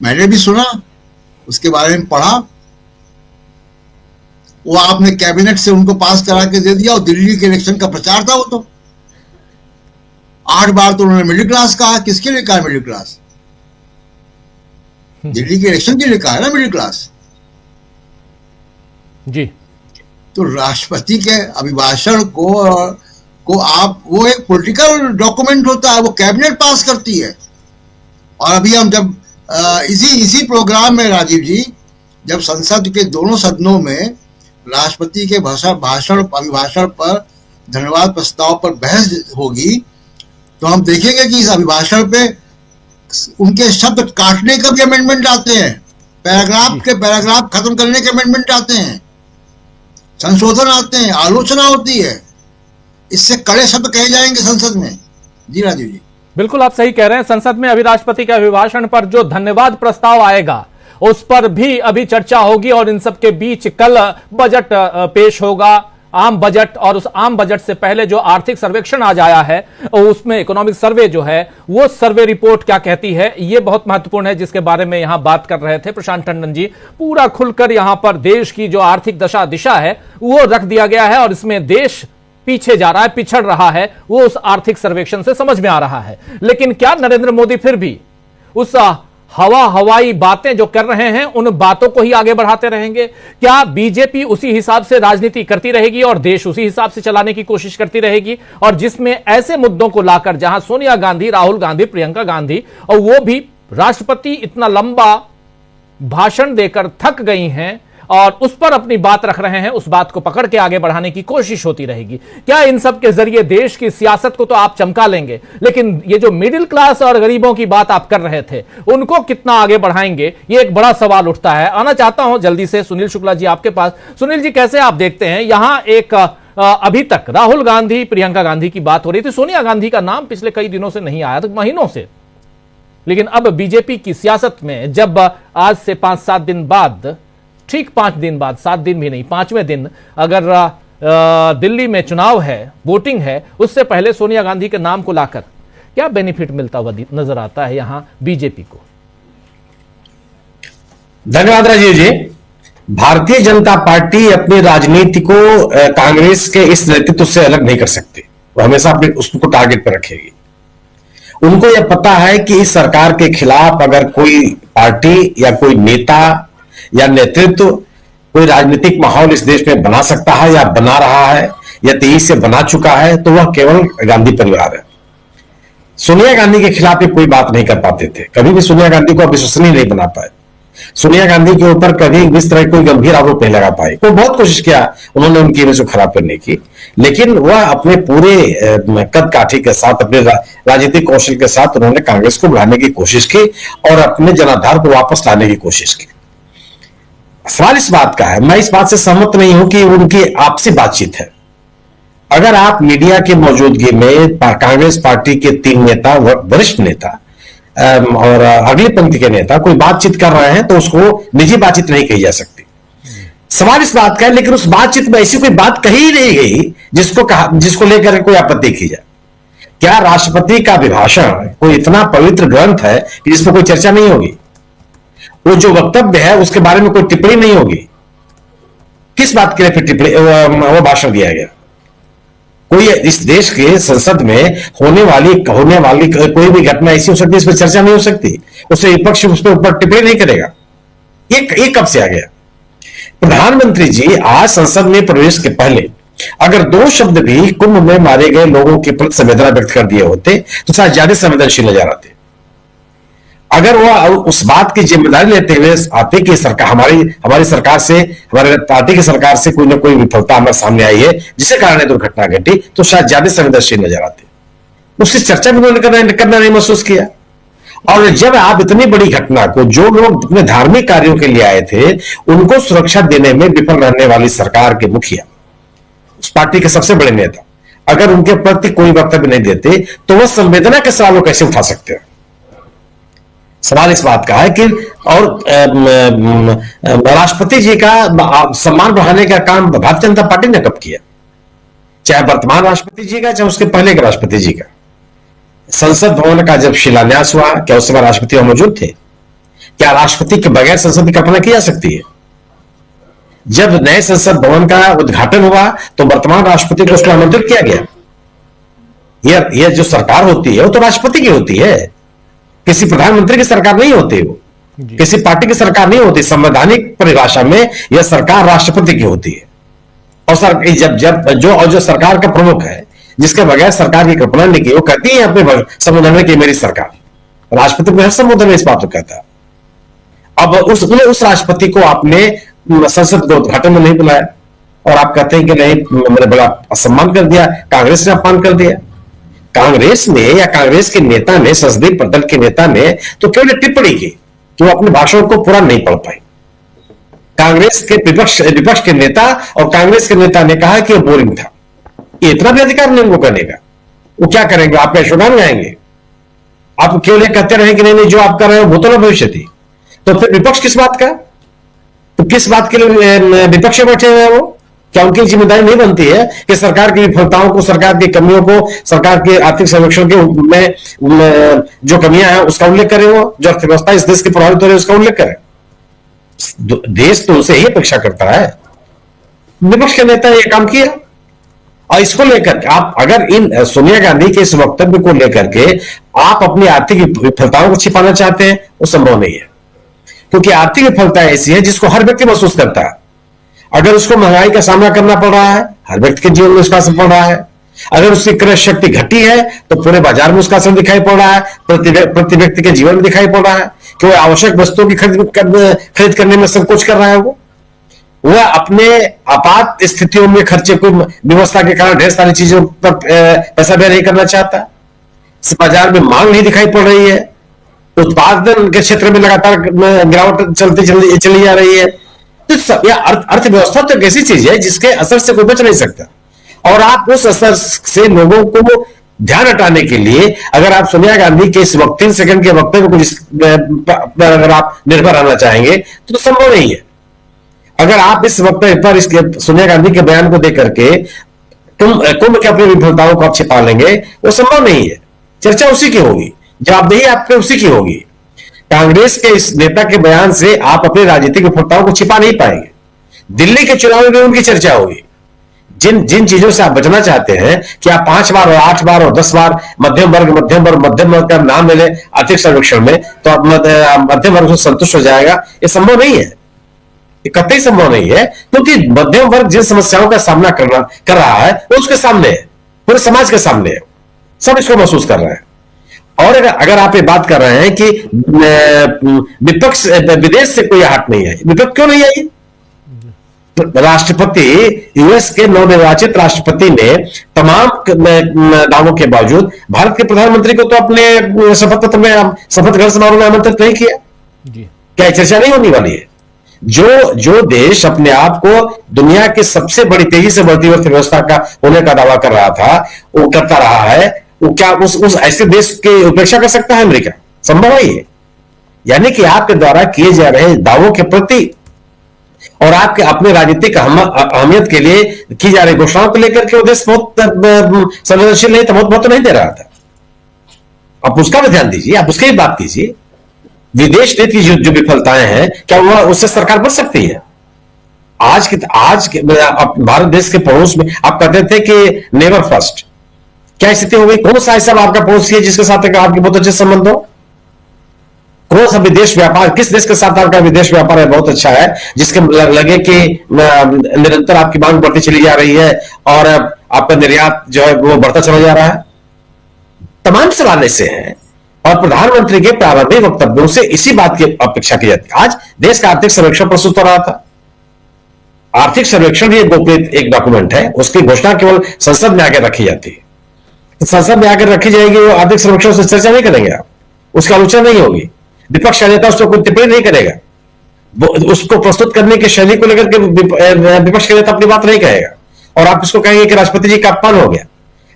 मैंने भी सुना, उसके बारे में पढ़ा, वो आपने कैबिनेट से उनको पास करा के दे दिया। और दिल्ली के इलेक्शन का प्रचार था वो तो 8 बार तो उन्होंने मिडिल क्लास कहा। किसके लिए कहा मिडिल क्लास? दिल्ली के इलेक्शन के लिए कहा है ना मिडिल क्लास जी। तो राष्ट्रपति के अभिभाषण को आप, वो एक पॉलिटिकल डॉक्यूमेंट होता है, वो कैबिनेट पास करती है। और अभी हम जब इसी प्रोग्राम में राजीव जी, जब संसद के दोनों सदनों में राष्ट्रपति के अभिभाषण पर धन्यवाद प्रस्ताव पर बहस होगी, तो हम देखेंगे कि इस अभिभाषण पे उनके शब्द काटने का भी अमेंडमेंट आते हैं, पैराग्राफ खत्म करने के अमेंडमेंट आते हैं, संशोधन आते हैं, आलोचना होती है। इससे कड़े शब्द कहे जाएंगे संसद में। जी राजीव जी, बिल्कुल आप सही कह रहे हैं। संसद में अभी राष्ट्रपति के अभिभाषण पर जो धन्यवाद प्रस्ताव आएगा उस पर भी अभी चर्चा होगी। और इन सब के बीच कल बजट पेश होगा, आम बजट। और उस आम बजट से पहले जो आर्थिक सर्वेक्षण आज आया है, उसमें इकोनॉमिक सर्वे जो है, वो सर्वे रिपोर्ट क्या कहती है, ये बहुत महत्वपूर्ण है, जिसके बारे में यहां बात कर रहे थे प्रशांत टंडन जी। पूरा खुलकर यहां पर देश की जो आर्थिक दिशा है वो रख दिया गया है। और इसमें देश पीछे जा रहा है, पिछड़ रहा है, वो उस आर्थिक सर्वेक्षण से समझ में आ रहा है। लेकिन क्या नरेंद्र मोदी फिर भी उस हवाई बातें जो कर रहे हैं उन बातों को ही आगे बढ़ाते रहेंगे? क्या बीजेपी उसी हिसाब से राजनीति करती रहेगी और देश उसी हिसाब से चलाने की कोशिश करती रहेगी? और जिसमें ऐसे मुद्दों को लाकर जहां सोनिया गांधी, राहुल गांधी, प्रियंका गांधी, और वो भी राष्ट्रपति इतना लंबा भाषण देकर थक गई हैं और उस पर अपनी बात रख रहे हैं, उस बात को पकड़ के आगे बढ़ाने की कोशिश होती रहेगी। क्या इन सब के जरिए देश की सियासत को तो आप चमका लेंगे, लेकिन ये जो मिडिल क्लास और गरीबों की बात आप कर रहे थे, उनको कितना आगे बढ़ाएंगे, ये एक बड़ा सवाल उठता है। आना चाहता हूं जल्दी से सुनील शुक्ला जी आपके पास। सुनील जी, कैसे आप देखते हैं, यहां एक अभी तक राहुल गांधी, प्रियंका गांधी की बात हो रही थी, सोनिया गांधी का नाम पिछले कई दिनों से नहीं आया था, महीनों से। लेकिन अब बीजेपी की सियासत में जब आज से 5-7 दिन बाद, ठीक 5 दिन बाद, 7 दिन भी नहीं, 5वें दिन अगर दिल्ली में चुनाव है, वोटिंग है, उससे पहले सोनिया गांधी के नाम को लाकर क्या बेनिफिट मिलता हुआ नजर आता है यहां बीजेपी को? धन्यवाद राजीव जी। भारतीय जनता पार्टी अपनी राजनीति को कांग्रेस के इस नेतृत्व से अलग नहीं कर सकती। वो हमेशा अपने उसको टारगेट पर रखेगी। उनको यह पता है कि इस सरकार के खिलाफ अगर कोई पार्टी या कोई नेता या नेतृत्व कोई राजनीतिक माहौल इस देश में बना सकता है या बना रहा है या तेजी से बना चुका है, तो वह केवल गांधी परिवार है। सोनिया गांधी के खिलाफ ये कोई बात नहीं कर पाते थे, कभी भी सोनिया गांधी को विश्वसनीय नहीं बना पाए। सोनिया गांधी के ऊपर कभी इस तरह कोई गंभीर आरोप नहीं लगा पाए। वो बहुत कोशिश किया उन्होंने उनकी इमेज को खराब करने की, लेकिन वह अपने पूरे कद काठी के साथ, अपने राजनीतिक कौशल के साथ उन्होंने कांग्रेस को बढ़ाने की कोशिश की और अपने जनाधार को वापस लाने की कोशिश की। सवाल इस बात का है, मैं इस बात से सहमत नहीं हूं कि उनकी आपसी बातचीत है। अगर आप मीडिया की मौजूदगी में कांग्रेस पार्टी के 3 नेता, वरिष्ठ नेता और अगली पंक्ति के नेता कोई बातचीत कर रहे हैं, तो उसको निजी बातचीत नहीं कही जा सकती। सवाल इस बात का है, लेकिन उस बातचीत में ऐसी कोई बात कही ही नहीं गई जिसको लेकर कोई आपत्ति की जाए। क्या राष्ट्रपति का अभिभाषण कोई इतना पवित्र ग्रंथ है कि जिसमें कोई चर्चा नहीं होगी? वो जो वक्तव्य है उसके बारे में कोई टिप्पणी नहीं होगी? किस बात के लिए फिर टिप्पणी, वो भाषण दिया गया? कोई इस देश के संसद में होने वाली कोई भी घटना ऐसी हो सकती है, इस पर चर्चा नहीं हो सकती, उससे विपक्ष उस पर ऊपर टिप्पणी नहीं करेगा। ये कब से आ गया? प्रधानमंत्री जी आज संसद में प्रवेश के पहले अगर 2 शब्द भी कुंभ में मारे गए लोगों के प्रति संवेदना व्यक्त कर दिए होते तो शायद ज्यादा संवेदनशील नजर आते। अगर वह उस बात की जिम्मेदारी लेते हुए आते कि सरकार, हमारी सरकार से, हमारे पार्टी की सरकार से कोई ना कोई विफलता हमारे सामने आई है जिसके कारण दुर्घटना घटी, तो शायद ज्यादा संवेदनशील नजर आते। उसकी चर्चा भी उन्होंने करना नहीं महसूस किया। और जब आप इतनी बड़ी घटना को, जो लोग अपने धार्मिक कार्यों के लिए आए थे, उनको सुरक्षा देने में विफल रहने वाली सरकार के मुखिया, उस पार्टी के सबसे बड़े नेता, अगर उनके प्रति कोई वक्तव्य नहीं देते तो वह संवेदना के सवाल कैसे उठा सकते हैं? सवाल इस बात का है कि और राष्ट्रपति जी का सम्मान बढ़ाने का काम भारतीय जनता पार्टी ने कब किया? चाहे वर्तमान राष्ट्रपति जी का, चाहे उसके पहले के राष्ट्रपति जी का। संसद भवन का जब शिलान्यास हुआ, क्या उस समय राष्ट्रपति वहां मौजूद थे? क्या राष्ट्रपति के बगैर संसद की कल्पना की जा सकती है? जब नए संसद भवन का उद्घाटन हुआ तो वर्तमान राष्ट्रपति को उसको आमंत्रित किया गया। यह जो सरकार होती है वो तो राष्ट्रपति की होती है, किसी प्रधानमंत्री की सरकार नहीं होती, वो किसी पार्टी की सरकार नहीं होती। संवैधानिक परिभाषा में यह सरकार राष्ट्रपति की होती है। और जो सरकार का प्रमुख है, जिसके बगैर सरकार की कल्पना नहीं की, वो कहती है अपने संबोधन में कि मेरी सरकार। राष्ट्रपति को हर संबोधन में इस बात को कहता है। अब उस राष्ट्रपति को आपने संसद के उद्घाटन में नहीं बुलाया और आप कहते हैं कि नहीं, मैंने बड़ा असम्मान कर दिया, कांग्रेस ने अपमान कर दिया। कांग्रेस ने या कांग्रेस के नेता ने, संसदीय दल के नेता ने तो केवल टिप्पणी की कि वो अपने भाषण को पूरा नहीं पढ़ पाए। कांग्रेस के विपक्ष के नेता और कांग्रेस के नेता ने कहा कि वो बोरिंग था। ये इतना भी अधिकार नहीं उनको करने का। वो क्या करेंगे? आपका यशोगान गाएंगे? आप केवल ये कहते रहे कि नहीं जो आप कर रहे हो भूतो न भविष्यति। तो फिर विपक्ष किस बात का? तो किस बात के लिए विपक्ष में बैठे हुए हैं वो? क्या उनकी जिम्मेदारी नहीं बनती है कि सरकार की विफलताओं को, सरकार की कमियों को, सरकार के आर्थिक सर्वेक्षण के में जो कमियां हैं उसका उल्लेख करें, वो जो अर्थव्यवस्था इस देश की प्रभावित हो रही है उसका उल्लेख करें? देश तो उनसे ही अपेक्षा करता है। विपक्ष के नेता ये काम किया। और इसको लेकर आप अगर इन सोनिया गांधी के इस वक्तव्य को लेकर के आप अपनी आर्थिक विफलताओं को छिपाना चाहते हैं, वो संभव नहीं है। क्योंकि आर्थिक विफलता ऐसी है जिसको हर व्यक्ति महसूस करता है। अगर उसको महंगाई का सामना करना पड़ रहा है, हर व्यक्ति के जीवन में उसका असर पड़ रहा है। अगर उसकी क्रय शक्ति घटी है तो पूरे बाजार में उसका असर दिखाई पड़ रहा है, प्रति व्यक्ति के जीवन में दिखाई पड़ रहा है कि वह आवश्यक वस्तुओं की खरीद करने में संकोच कर रहा है। वह अपने आपात स्थितियों में खर्चे को व्यवस्था के कारण ढेर सारी चीजों पर पैसा व्यय नहीं करना चाहता। बाजार में मांग नहीं दिखाई पड़ रही है, उत्पादन के क्षेत्र में लगातार गिरावट चली जा रही है। तो अर्थव्यवस्था तो एक ऐसी चीज है जिसके असर से कोई बच नहीं सकता। और आप उस असर से लोगों को ध्यान हटाने के लिए अगर आप सोनिया गांधी के इस 3 सेकंड के वक्तव्य को अगर आप निर्भर रहना चाहेंगे तो संभव नहीं है। अगर आप इस वक्तव्य पर इसके सोनिया गांधी के बयान को देख करके कुंभ के अपनी विफलताओं को आप छिपा लेंगे, वो संभव नहीं है। चर्चा उसी की होगी, जवाबदेही आपके उसी की होगी। कांग्रेस के इस नेता के बयान से आप अपनी राजनीतिक विफलताओं को छिपा नहीं पाएंगे। दिल्ली के चुनाव में उनकी चर्चा होगी। जिन चीजों से आप बचना चाहते हैं कि आप 5 बार और 8 बार और 10 बार मध्यम वर्ग का नाम ले लें आर्थिक सर्वेक्षण में, तो आप मध्यम वर्ग से संतुष्ट हो जाएगा, ये संभव नहीं है। कतई संभव नहीं है। क्योंकि मध्यम वर्ग जिन समस्याओं का सामना कर रहा है वो उसके सामने है, पूरे समाज के सामने है, सब इसको महसूस कर रहे हैं। और अगर आप ये बात कर रहे हैं कि विपक्ष विदेश से कोई हट नहीं है, विपक्ष क्यों नहीं आई? राष्ट्रपति, यूएस के नवनिर्वाचित राष्ट्रपति ने तमाम दावों के बावजूद भारत के प्रधानमंत्री को तो अपने शपथ ग्रहण समारोह में आमंत्रित नहीं किया। क्या चर्चा नहीं होने वाली है? जो देश अपने आप को दुनिया की सबसे बड़ी तेजी से बढ़ती हुई अर्थव्यवस्था का होने का दावा कर रहा था, वो करता रहा है, वो क्या उस ऐसे देश की उपेक्षा कर सकता है अमेरिका? संभव है ये। यानी कि आपके द्वारा किए जा रहे दावों के प्रति और आपके अपने राजनीतिक अहमियत के लिए की जा रही घोषणाओं को लेकर के वो देश बहुत संवेदनशील नहीं था, बहुत नहीं दे रहा था। आप उसका भी ध्यान दीजिए, आप उसकी भी बात कीजिए। विदेश नीति की जो विफलताएं हैं, क्या वह उससे सरकार बच सकती है? आज के भारत देश के पड़ोस में आप कहते थे कि नेवर फर्स्ट, क्या स्थिति हो गई? कौन सा ऐसा आपका पड़ोसी है जिसके साथ आपके बहुत अच्छे संबंध हो? कौन सा विदेश व्यापार, किस देश के साथ आपका विदेश व्यापार है बहुत अच्छा है, जिसके लगे कि निरंतर आपकी मांग बढ़ती चली जा रही है और आपका निर्यात जो है वो बढ़ता चला जा रहा है? तमाम सवाल ऐसे हैं और प्रधानमंत्री के प्रारंभिक वक्तव्यों से इसी बात की अपेक्षा की जाती है। आज देश का आर्थिक सर्वेक्षण प्रस्तुत हो रहा था। आर्थिक सर्वेक्षण ही एक डॉक्यूमेंट है, उसकी घोषणा केवल संसद में आकर रखी जाती है। संसद में आकर रखी जाएगी, वो आर्थिक सर्वेक्षण से चर्चा नहीं करेंगे आप, उसकी आलोचना नहीं होगी, विपक्ष का नेता उसको कोई टिप्पणी नहीं करेगा, उसको प्रस्तुत करने की शैली को लेकर के विपक्ष का नेता अपनी बात नहीं कहेगा और आप उसको कहेंगे कि राष्ट्रपति जी का अपमान हो गया।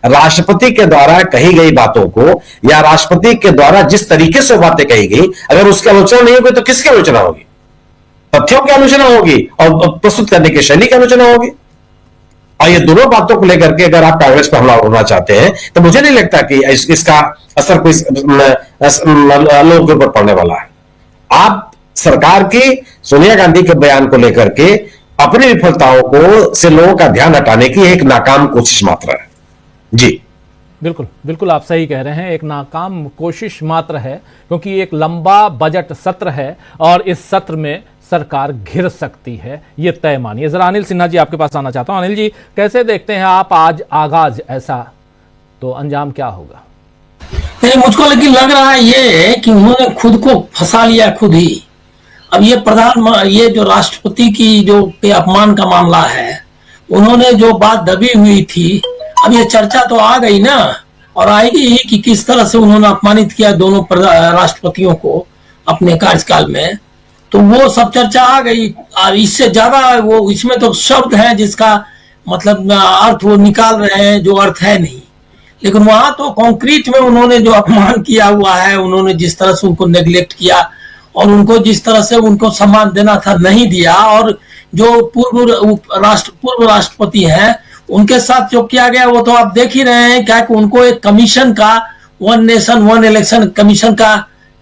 राष्ट्रपति के द्वारा कही गई बातों को या राष्ट्रपति के द्वारा जिस तरीके से बातें कही गई, अगर उसकी आलोचना नहीं होगी तो किसकी आलोचना होगी? तथ्यों की आलोचना होगी और प्रस्तुत करने की शैली की आलोचना होगी। और ये दोनों बातों को लेकर के अगर आप कांग्रेस पर हमला होना चाहते हैं तो मुझे नहीं लगता कि इसका असर कोई लोगों के ऊपर पड़ने वाला है। आप सरकार की सोनिया गांधी के बयान को लेकर के अपनी विफलताओं को से लोगों का ध्यान हटाने की एक नाकाम कोशिश मात्र है। जी बिल्कुल बिल्कुल, आप सही कह रहे हैं, एक नाकाम कोशिश मात्र है, क्योंकि एक लंबा बजट सत्र है और इस सत्र में सरकार घिर सकती है, ये तय मानिए। जरा अनिल सिन्हा जी आपके पास आना चाहता हूं। अनिल जी, कैसे देखते हैं आप आज आगाज ऐसा, तो अंजाम क्या होगा? नहीं, मुझको लेकिन लग रहा है ये कि उन्होंने खुद को फंसा लिया खुद ही। अब ये जो राष्ट्रपति की जो अपमान का मामला है, उन्होंने जो बात दबी हुई थी, अब ये चर्चा तो आ गई ना, और आएगी ही कि किस तरह से उन्होंने अपमानित किया दोनों राष्ट्रपतियों को अपने कार्यकाल में, तो वो सब चर्चा आ गई। और इससे ज्यादा वो इसमें तो शब्द है जिसका मतलब अर्थ वो निकाल रहे हैं जो अर्थ है नहीं, लेकिन वहां तो कॉन्क्रीट में उन्होंने जो अपमान किया हुआ है, उन्होंने जिस तरह से उनको नेग्लेक्ट किया और उनको जिस तरह से उनको सम्मान देना था नहीं दिया, और जो पूर्व राष्ट्रपति हैं उनके साथ जो किया गया वो तो आप देख ही रहे हैं। क्या कि उनको एक कमीशन का, one nation one election commission का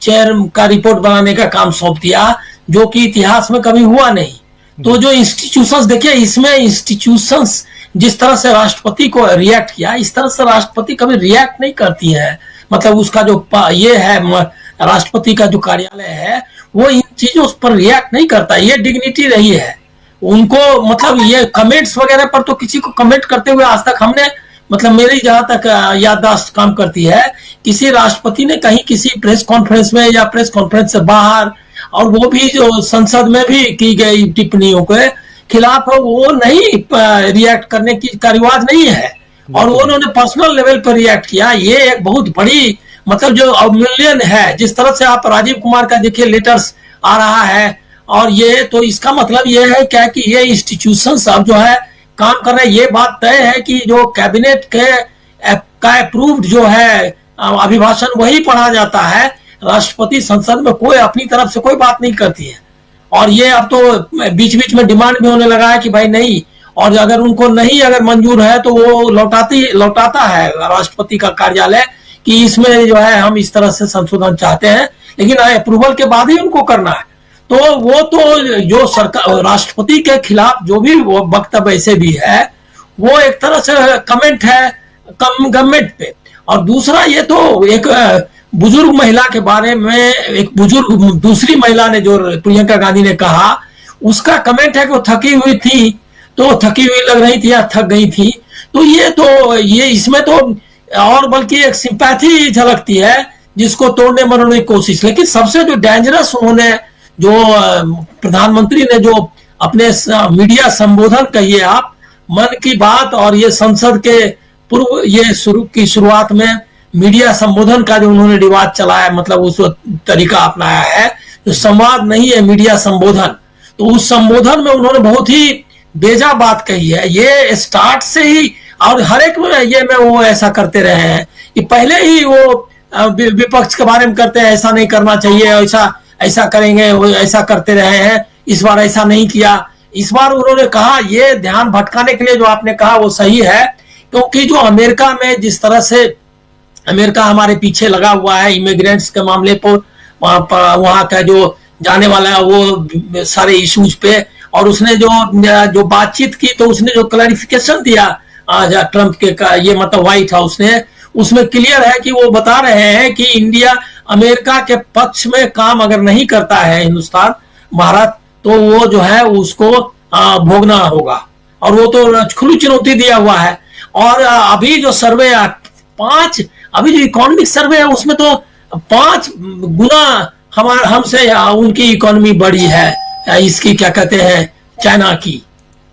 चेयर का रिपोर्ट बनाने का काम सौंप दिया, जो कि इतिहास में कभी हुआ नहीं। तो जो इंस्टीट्यूशंस देखिए, इसमें इंस्टीट्यूशंस जिस तरह से राष्ट्रपति को रिएक्ट किया, इस तरह से राष्ट्रपति कभी रिएक्ट नहीं करती है। मतलब उसका जो ये है, राष्ट्रपति का जो कार्यालय है, वो इन चीजों पर रिएक्ट नहीं करता। ये डिग्निटी रही है उनको। मतलब ये कमेंट्स वगैरह पर तो किसी को कमेंट करते हुए आज तक हमने, मतलब मेरी जहां तक याददाश्त काम करती है, किसी राष्ट्रपति ने कहीं किसी प्रेस कॉन्फ्रेंस में या प्रेस कॉन्फ्रेंस से बाहर, और वो भी जो संसद में भी की गई टिप्पणियों के खिलाफ वो नहीं रिएक्ट करने का रिवाज नहीं है, और वो उन्होंने पर्सनल लेवल पर रिएक्ट किया। ये एक बहुत बड़ी मतलब जो अवमूल्यन है। जिस तरह से आप राजीव कुमार का देखिए लेटर्स आ रहा है, और ये तो इसका मतलब ये है क्या कि ये इंस्टीट्यूशंस अब जो है काम कर रहे हैं। ये बात तय है कि जो कैबिनेट का अप्रूव्ड जो है अभिभाषण वही पढ़ा जाता है। राष्ट्रपति संसद में कोई अपनी तरफ से कोई बात नहीं करती है, और ये अब तो बीच बीच में डिमांड भी होने लगा है कि भाई नहीं, और अगर उनको नहीं अगर मंजूर है तो वो लौटाता है राष्ट्रपति का कार्यालय कि इसमें जो है हम इस तरह से संशोधन चाहते हैं, लेकिन अप्रूवल के बाद ही उनको करना है। तो वो तो जो सरकार राष्ट्रपति के खिलाफ जो भी वो वक्तव्य ऐसे भी है, वो एक तरह से कमेंट है गवर्नमेंट पे। और दूसरा ये तो एक बुजुर्ग महिला के बारे में एक बुजुर्ग दूसरी महिला ने जो प्रियंका गांधी ने कहा, उसका कमेंट है कि वो थकी हुई थी, तो थकी हुई लग रही थी या थक गई थी। तो ये इसमें तो और बल्कि एक सिंपैथी झलकती है जिसको तोड़ने मरोड़ने की कोशिश। लेकिन सबसे जो डेंजरस उन्होंने जो प्रधानमंत्री ने जो अपने मीडिया संबोधन कहिए आप, मन की बात और ये संसद के पूर्व ये शुरुआत में मीडिया संबोधन का जो उन्होंने रिवाज चलाया, मतलब उस तरीका अपनाया है जो संवाद नहीं है मीडिया संबोधन, तो उस संबोधन में उन्होंने बहुत ही बेजा बात कही है। ये स्टार्ट से ही और हर एक ये में वो ऐसा करते रहे हैं कि पहले ही वो विपक्ष के बारे में करते हैं, ऐसा नहीं करना चाहिए, ऐसा करेंगे, वो ऐसा करते रहे हैं, इस बार ऐसा नहीं किया। इस बार उन्होंने कहा, ये ध्यान भटकाने के लिए जो आपने कहा वो सही है, क्योंकि जो अमेरिका में जिस तरह से अमेरिका हमारे पीछे लगा हुआ है इमिग्रेंट्स के मामले पर, वहां का जो जाने वाला है वो सारे इश्यूज पे, और उसने जो बातचीत की तो उसने जो क्लैरिफिकेशन दिया ट्रंप के का, ये मतलब व्हाइट हाउस ने, उसमें क्लियर है कि वो बता रहे हैं कि इंडिया अमेरिका के पक्ष में काम अगर नहीं करता है हिंदुस्तान भारत, तो वो जो है उसको भोगना होगा, और वो तो खुली चुनौती दिया हुआ है। और अभी जो सर्वे अभी जो इकोनॉमिक सर्वे है उसमें तो 5 गुना हमसे उनकी इकोनॉमी बढ़ी है, इसकी क्या कहते हैं चाइना की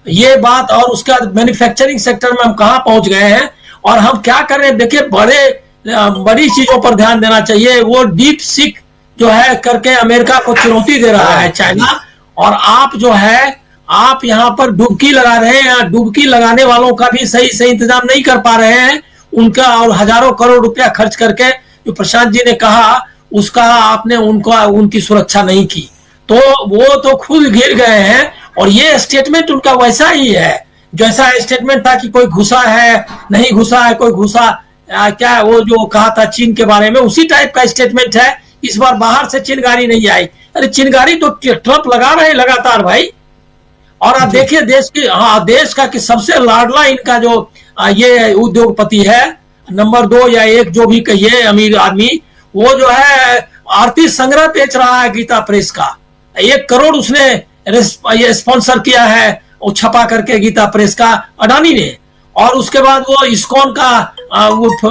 ये बात। और उसका मैन्युफैक्चरिंग सेक्टर में हम कहाँ पहुंच गए हैं, और हम क्या कर रहे हैं। देखिए बड़ी चीजों पर ध्यान देना चाहिए। वो डीप सीक जो है करके अमेरिका को चुनौती दे रहा है चाइना, और आप जो है आप यहाँ पर डुबकी लगा रहे हैं, डुबकी लगाने वालों का भी सही से इंतजाम नहीं कर पा रहे हैं उनका, और हजारों करोड़ रुपया खर्च करके जो प्रशांत जी ने कहा उसका आपने उनकी सुरक्षा नहीं की, तो वो तो खुद घिर गए हैं। और ये स्टेटमेंट उनका वैसा ही है जो ऐसा स्टेटमेंट था कि कोई घुसा है, नहीं घुसा है, कोई घुसा क्या वो जो कहा था चीन के बारे में, उसी टाइप का स्टेटमेंट है। इस बार बाहर से चिनगारी नहीं आई। अरे चिनगारी तो ट्रंप लगा रहे हैं लगातार भाई। और आप देखिए देश का कि सबसे लाडला इनका जो ये उद्योगपति है, नंबर 2 या 1 जो भी कहिए अमीर आदमी, वो जो है आरती संग्रह बेच रहा है गीता प्रेस का। 1 करोड़ उसने ये स्पॉन्सर किया है वो छपा करके गीता प्रेस का अडानी ने। और उसके बाद वो इस्कॉन का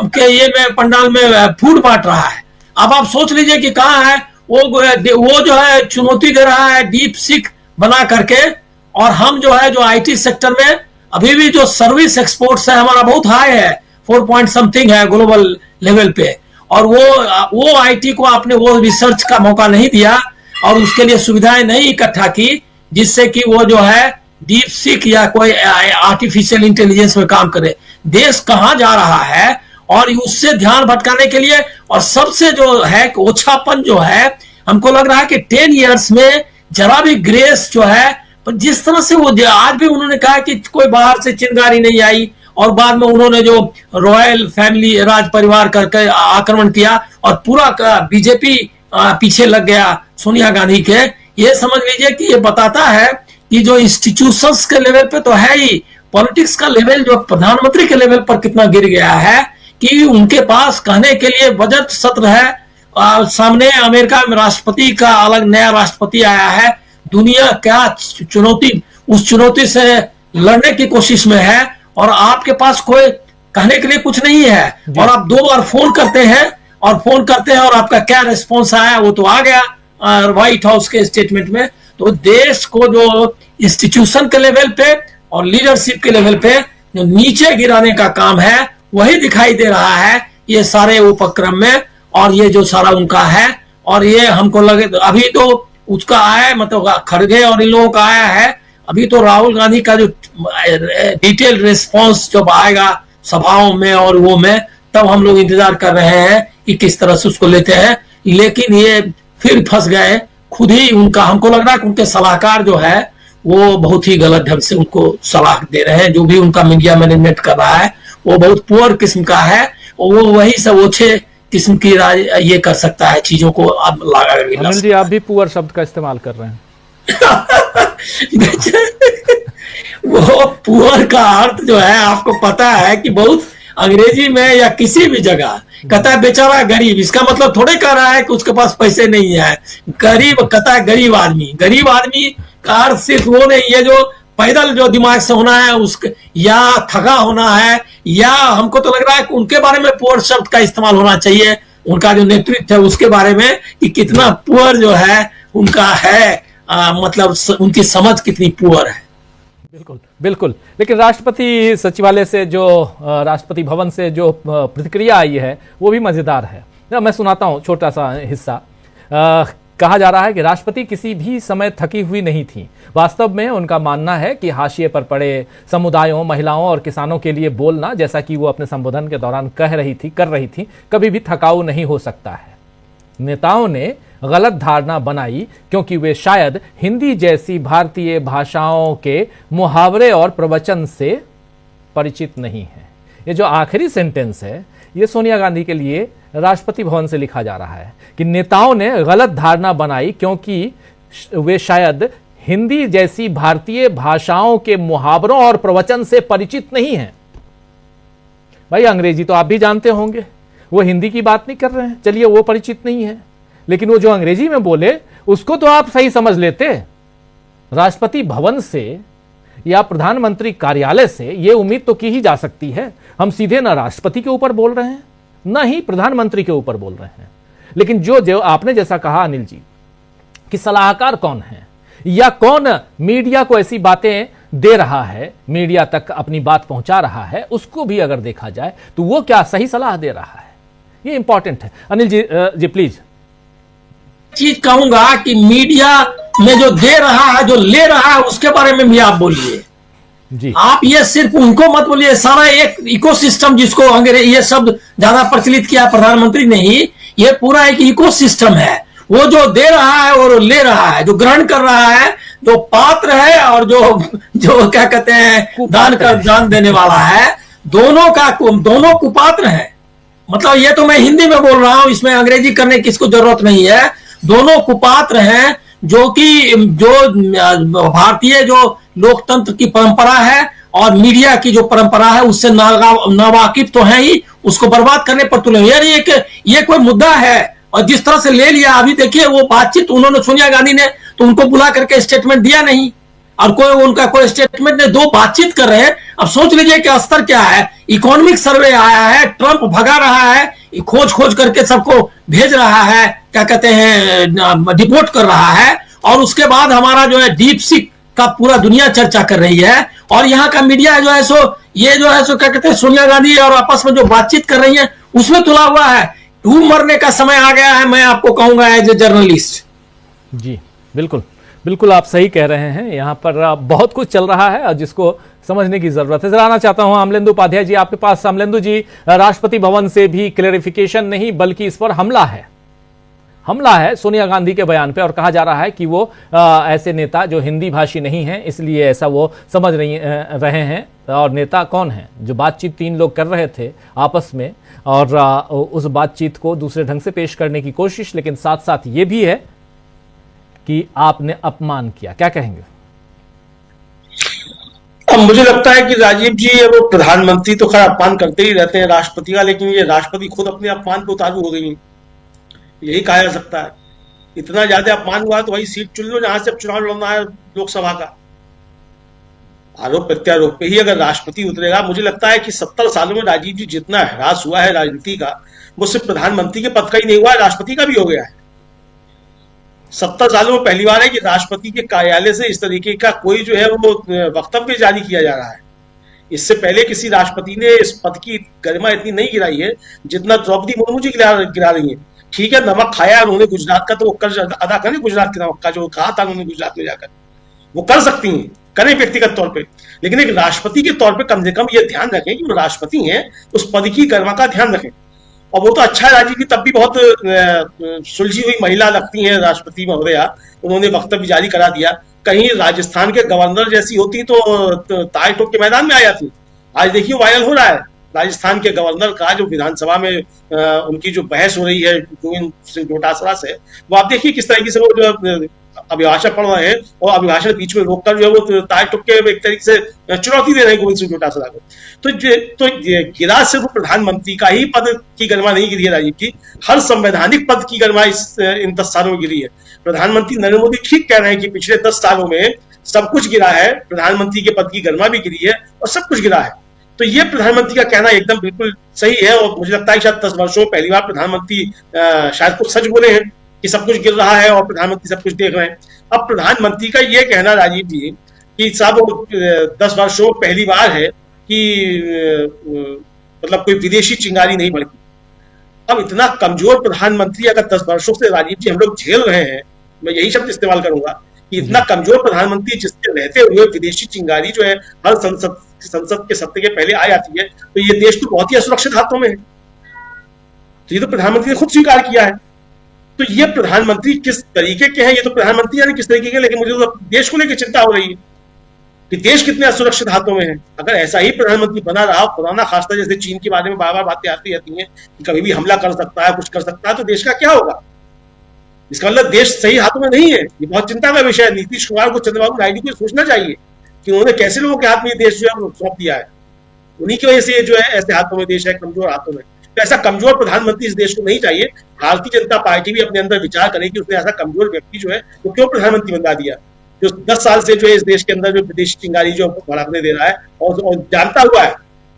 के ये में पंडाल में फूड बांट रहा है। अब आप सोच लीजिए कि कहाँ है वो जो है चुनौती दे रहा है डीप सीक बना करके। और हम जो है जो आईटी सेक्टर में अभी भी जो सर्विस एक्सपोर्ट्स है हमारा बहुत हाई है, 4 पॉइंट समथिंग है ग्लोबल लेवल पे। और वो आईटी को आपने वो रिसर्च का मौका नहीं दिया और उसके लिए सुविधाएं नहीं इकट्ठा की, जिससे कि वो जो है डीप सीक या कोई आर्टिफिशियल इंटेलिजेंस में काम करे। देश कहां जा रहा है और उससे ध्यान भटकाने के लिए। और सबसे जो है ओछापन जो है, हमको लग रहा है कि 10 इयर्स में जरा भी ग्रेस जो है, पर जिस तरह से वो आज भी उन्होंने कहा कि कोई बाहर से चिनगारी नहीं आई, और बाद में उन्होंने जो रॉयल फैमिली राज परिवार करके आक्रमण किया और पूरा बीजेपी पीछे लग गया सोनिया गांधी के। ये समझ लीजिए कि ये बताता है कि जो इंस्टीट्यूशंस के लेवल पे तो है ही, पॉलिटिक्स का लेवल जो प्रधानमंत्री के लेवल पर कितना गिर गया है कि उनके पास कहने के लिए बजट सत्र है, सामने अमेरिका में राष्ट्रपति का अलग नया राष्ट्रपति आया है, दुनिया क्या चुनौती उस चुनौती से लड़ने की कोशिश में है और आपके पास कोई कहने के लिए कुछ नहीं है। और आप 2 बार फोन करते हैं और आपका क्या रिस्पॉन्स आया वो तो आ गया व्हाइट हाउस के स्टेटमेंट में। तो देश को जो इंस्टीट्यूशन के लेवल पे और लीडरशिप के लेवल पे जो नीचे गिराने का काम है वही दिखाई दे रहा है ये सारे उपक्रम में। और ये जो सारा उनका है, और ये हमको लगे अभी तो उसका आया, मतलब खड़गे और इन लोगों का आया है। अभी तो राहुल गांधी का जो डिटेल रिस्पॉन्स जब आएगा सभाओं में और वो में, तब हम लोग इंतजार कर रहे हैं कि किस तरह से उसको लेते हैं। लेकिन ये फिर फंस गए खुद ही। उनका हमको लग रहा है कि उनके सलाहकार जो है वो बहुत ही गलत ढंग से उनको सलाह दे रहे हैं। जो भी उनका मीडिया मैनेजमेंट कर रहा है वो बहुत पुअर किस्म का है। वो वही सब ओछे किस्म की ये कर सकता है चीजों को। अब लगा जी आप भी पुअर शब्द का इस्तेमाल कर रहे हैं। वो पुअर का अर्थ जो है आपको पता है कि बहुत अंग्रेजी में या किसी भी जगह कहता है बेचारा गरीब। इसका मतलब थोड़े कह रहा है कि उसके पास पैसे नहीं है। गरीब कहता है गरीब आदमी का अर्थ सिर्फ वो नहीं है जो पैदल जो दिमाग से होना है उसके, या थका होना है, या हमको तो लग रहा है कि उनके बारे में पुअर शब्द का इस्तेमाल होना चाहिए। उनका जो नेतृत्व है उसके बारे में कि कितना पुअर जो है उनका है, मतलब उनकी समझ कितनी पुअर है। बिल्कुल बिल्कुल। लेकिन राष्ट्रपति सचिवालय से जो राष्ट्रपति भवन से जो प्रतिक्रिया आई है वो भी मजेदार है। मैं सुनाता हूं छोटा सा हिस्सा। कहा जा रहा है कि राष्ट्रपति किसी भी समय थकी हुई नहीं थी। वास्तव में उनका मानना है कि हाशिए पर पड़े समुदायों, महिलाओं और किसानों के लिए बोलना, जैसा कि वो अपने संबोधन के दौरान कर रही थी, कभी भी थकाऊ नहीं हो सकता है। नेताओं ने गलत धारणा बनाई क्योंकि वे शायद हिंदी जैसी भारतीय भाषाओं के मुहावरे और प्रवचन से परिचित नहीं है। ये जो आखिरी सेंटेंस है ये सोनिया गांधी के लिए राष्ट्रपति भवन से लिखा जा रहा है कि नेताओं ने गलत धारणा बनाई क्योंकि वे शायद हिंदी जैसी भारतीय भाषाओं के मुहावरों और प्रवचन से परिचित नहीं हैं। भाई अंग्रेजी तो आप भी जानते होंगे, वो हिंदी की बात नहीं कर रहे हैं, चलिए वो परिचित नहीं है, लेकिन वो जो अंग्रेजी में बोले उसको तो आप सही समझ लेते। राष्ट्रपति भवन से या प्रधानमंत्री कार्यालय से ये उम्मीद तो की ही जा सकती है हम सीधे न राष्ट्रपति के ऊपर बोल रहे हैं न ही प्रधानमंत्री के ऊपर बोल रहे हैं। लेकिन जो आपने जैसा कहा अनिल जी कि सलाहकार कौन है या कौन मीडिया को ऐसी बातें दे रहा है, मीडिया तक अपनी बात पहुंचा रहा है, उसको भी अगर देखा जाए तो वो क्या सही सलाह दे रहा है, ये इंपॉर्टेंट है। अनिल जी प्लीज। चीज कहूंगा कि मीडिया में जो दे रहा है, जो ले रहा है, उसके बारे में भी आप बोलिए जी। आप ये सिर्फ उनको मत बोलिए, सारा एक इकोसिस्टम जिसको अंग्रेजी ये शब्द ज्यादा प्रचलित किया प्रधानमंत्री ने ही, ये पूरा एक इकोसिस्टम है। वो जो दे रहा है और ले रहा है, जो ग्रहण कर रहा है, जो पात्र है और जो क्या कहते हैं दान देने वाला है, दोनों कुपात्र हैं। मतलब ये तो मैं हिंदी में बोल रहा हूं, इसमें अंग्रेजी करने की इसको जरूरत नहीं है। दोनों कुपात्र हैं, जो भारतीय जो लोकतंत्र की परंपरा है और मीडिया की जो परंपरा है उससे नावाकिफ तो है ही, उसको बर्बाद करने पर तुले। यार ये कोई मुद्दा है, और जिस तरह से ले लिया, अभी देखिए वो बातचीत उन्होंने, सोनिया गांधी ने तो उनको बुला करके स्टेटमेंट दिया नहीं, और उनका कोई स्टेटमेंट नहीं, दो बातचीत कर रहे हैं। अब सोच लीजिए कि स्तर क्या है। इकोनॉमिक सर्वे आया है, ट्रंप भगा रहा है, खोज करके सबको भेज रहा है, क्या कहते हैं, डिपोर्ट कर रहा है, और उसके बाद हमारा जो है डीप सीक का पूरा दुनिया चर्चा कर रही है, और यहाँ का मीडिया जो है सो क्या कहते हैं, सोनिया गांधी और आपस में जो बातचीत कर रही है उसमें तुला हुआ है। डूब मरने का समय आ गया है, मैं आपको कहूंगा एज ए जर्नलिस्ट। जी बिल्कुल आप सही कह रहे हैं। यहाँ पर बहुत कुछ चल रहा है और जिसको समझने की जरूरत है। जरा आना चाहता हूं अमलेंदु उपाध्याय जी आपके पास। अमलेंदु जी, राष्ट्रपति भवन से भी क्लेरिफिकेशन नहीं बल्कि इस पर हमला है सोनिया गांधी के बयान पे, और कहा जा रहा है कि वो ऐसे नेता जो हिंदी भाषी नहीं है इसलिए ऐसा वो समझ रहे हैं। और नेता कौन है? जो बातचीत 3 लोग कर रहे थे आपस में, और उस बातचीत को दूसरे ढंग से पेश करने की कोशिश, लेकिन साथ साथ ये भी है कि आपने अपमान किया। क्या कहेंगे? अब मुझे लगता है कि राजीव जी, वो प्रधानमंत्री तो खैर अपमान करते ही रहते हैं राष्ट्रपति का, लेकिन ये राष्ट्रपति खुद अपने अपमान पे उतारू हो गई हैं, यही कहा जा सकता है। इतना ज्यादा अपमान हुआ तो वही सीट चुन लो जहां से चुनाव लड़ना है लोकसभा का। आरोप प्रत्यारोप पे ही अगर राष्ट्रपति उतरेगा, मुझे लगता है कि 70 सालों में राजीव जी जितना ह्रास हुआ है राजनीति का, वो सिर्फ प्रधानमंत्री के पद का ही नहीं हुआ है, राष्ट्रपति का भी हो गया है। 70 सालों में पहली बार है कि राष्ट्रपति के कार्यालय से इस तरीके का कोई जो है वो वक्तव्य जारी किया जा रहा है। इससे पहले किसी राष्ट्रपति ने इस पद की गरिमा इतनी नहीं गिराई है जितना द्रौपदी मुर्मू जी गिरा रही है। ठीक है, नमक खाया उन्होंने गुजरात का, तो वो कर्ज अदा करें गुजरात के नमक का जो कहा था उन्होंने गुजरात में जाकर, वो कर सकती हैं, करें व्यक्तिगत तौर पे, लेकिन एक राष्ट्रपति के तौर पे कम से कम ये ध्यान रखें कि वो राष्ट्रपति हैं, उस पद की गरिमा का ध्यान रखें। और वो तो अच्छा है राजीव जी, तब भी बहुत सुलझी हुई महिला लगती हैं राष्ट्रपति महोदया, उन्होंने वक्तव्य जारी करा दिया। कहीं राजस्थान के गवर्नर जैसी होती तो ताय ठोक के मैदान में आ जाती। आज देखिए वायरल हो रहा है राजस्थान के गवर्नर का, जो विधानसभा में उनकी जो बहस हो रही है गोविंद सिंह डोटासरा से, वो आप देखिए किस तरीके से वो जो अभिभाषण पढ़ रहे हैं और अभिभाषण बीच में रोककर जो है वो ताय ठोक के एक तरीके से चुनौती दे रहे हैं गोविंद सिंह डोटासरा को। तो गिरा सिर्फ प्रधानमंत्री का ही पद की गरिमा नहीं गिरी है राजीव जी, हर संवैधानिक पद की गरिमा इन 10 सालों में गिरी है। प्रधानमंत्री नरेंद्र मोदी ठीक कह रहे हैं कि पिछले 10 सालों में सब कुछ गिरा है, प्रधानमंत्री के पद की गरिमा भी गिरी है और सब कुछ गिरा है। तो ये प्रधानमंत्री का कहना एकदम बिल्कुल सही है, और मुझे लगता है शायद 10 वर्षों में पहली बार प्रधानमंत्री शायद कुछ सच बोले हैं कि सब कुछ गिर रहा है और प्रधानमंत्री सब कुछ देख रहे हैं। अब प्रधानमंत्री का ये कहना राजीव जी कि सब 10 वर्षों में पहली बार है कि मतलब कोई विदेशी चिंगारी नहीं भड़की। अब इतना कमजोर प्रधानमंत्री अगर 10 वर्षों से राजीव जी हम लोग झेल रहे हैं, मैं यही शब्द इस्तेमाल करूंगा कि इतना कमजोर प्रधानमंत्री जिसके रहते हुए विदेशी चिंगारी जो है हर संसद के सत्र के पहले आ जाती है, तो ये देश तो बहुत ही असुरक्षित हाथों में है। तो ये तो प्रधानमंत्री ने खुद स्वीकार किया है। तो ये प्रधानमंत्री किस तरीके के हैं, ये तो प्रधानमंत्री यानी किस तरीके के, लेकिन मुझे तो देश को लेकर चिंता हो रही है कि देश कितने असुरक्षित हाथों में है। अगर ऐसा ही प्रधानमंत्री बना रहा, पुराना खासता जैसे चीन के बारे में बार बार बातें आती रहती हैं कि कभी भी हमला कर सकता है, कुछ कर सकता है, तो देश का क्या होगा? इसका मतलब देश सही हाथों में नहीं है। ये बहुत चिंता का विषय है। नीतीश कुमार को, चंद्रबाबू नायडू को सोचना चाहिए कि उन्होंने कैसे लोगों के हाथ में ये देश जो है सौंप दिया है। उन्हीं की वजह से जो है ऐसे हाथों में देश है, कमजोर हाथों में। तो ऐसा कमजोर प्रधानमंत्री इस देश को नहीं चाहिए। भारतीय जनता पार्टी भी अपने अंदर विचार करे कि उसने ऐसा कमजोर व्यक्ति जो है वो क्यों प्रधानमंत्री बना दिया, जो 10 साल से जो है इस देश के अंदर जो विदेशी चिंगारी जो भड़कने दे रहा है और जानता हुआ है,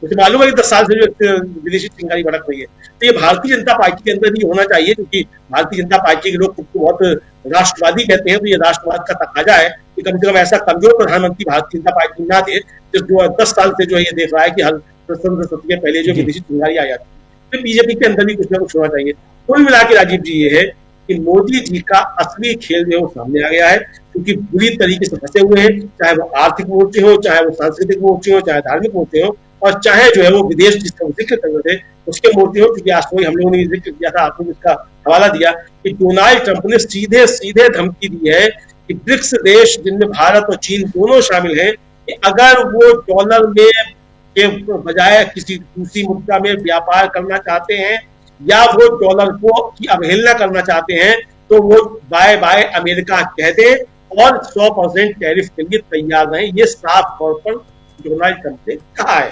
मुझे मालूम है कि 10 साल से जो विदेशी चिंगारी भड़क रही है। तो ये भारतीय जनता पार्टी के अंदर भी होना चाहिए, क्योंकि भारतीय जनता पार्टी के लोग खुद को बहुत राष्ट्रवादी कहते हैं, तो ये राष्ट्रवाद का तकाजा है कि कम से कम ऐसा कमजोर प्रधानमंत्री भारतीय जनता पार्टी ना दे जो 10 साल से जो है ये देख रहा है कि हर संसद सत्र के पहले जो विदेशी चिंगारी आ जाती है। तो बीजेपी के अंदर भी कुछ ना कुछ होना चाहिए। कुल मिला के राजीव जी ये है कि मोदी जी का असली खेल जो है वो सामने आ गया है, क्योंकि बुरी तरीके से फंसे हुए हैं, चाहे वो आर्थिक मोर्चे हो, चाहे वो सांस्कृतिक मोर्चे हो, चाहे धार्मिक मोर्चे हो, और चाहे जो है वो विदेश जिसका जिक्र कर रहे थे उसके मोर्चे हो। क्योंकि आज कोई हम लोगों ने जिक्र किया था, आपने इसका हवाला दिया कि डोनाल्ड ट्रंप ने सीधे सीधे धमकी दी है कि ब्रिक्स देश जिनमें भारत और चीन दोनों शामिल हैं, कि अगर वो डॉलर में के बजाय किसी दूसरी मुद्रा में व्यापार करना चाहते हैं या वो डॉलर को की अवहेलना करना चाहते हैं, तो वो बाय बाय अमेरिका कह दें और 100% टैरिफ के लिए तैयार रहें। ये साफ तौर पर डोनाल्ड ट्रंप ने कहा है।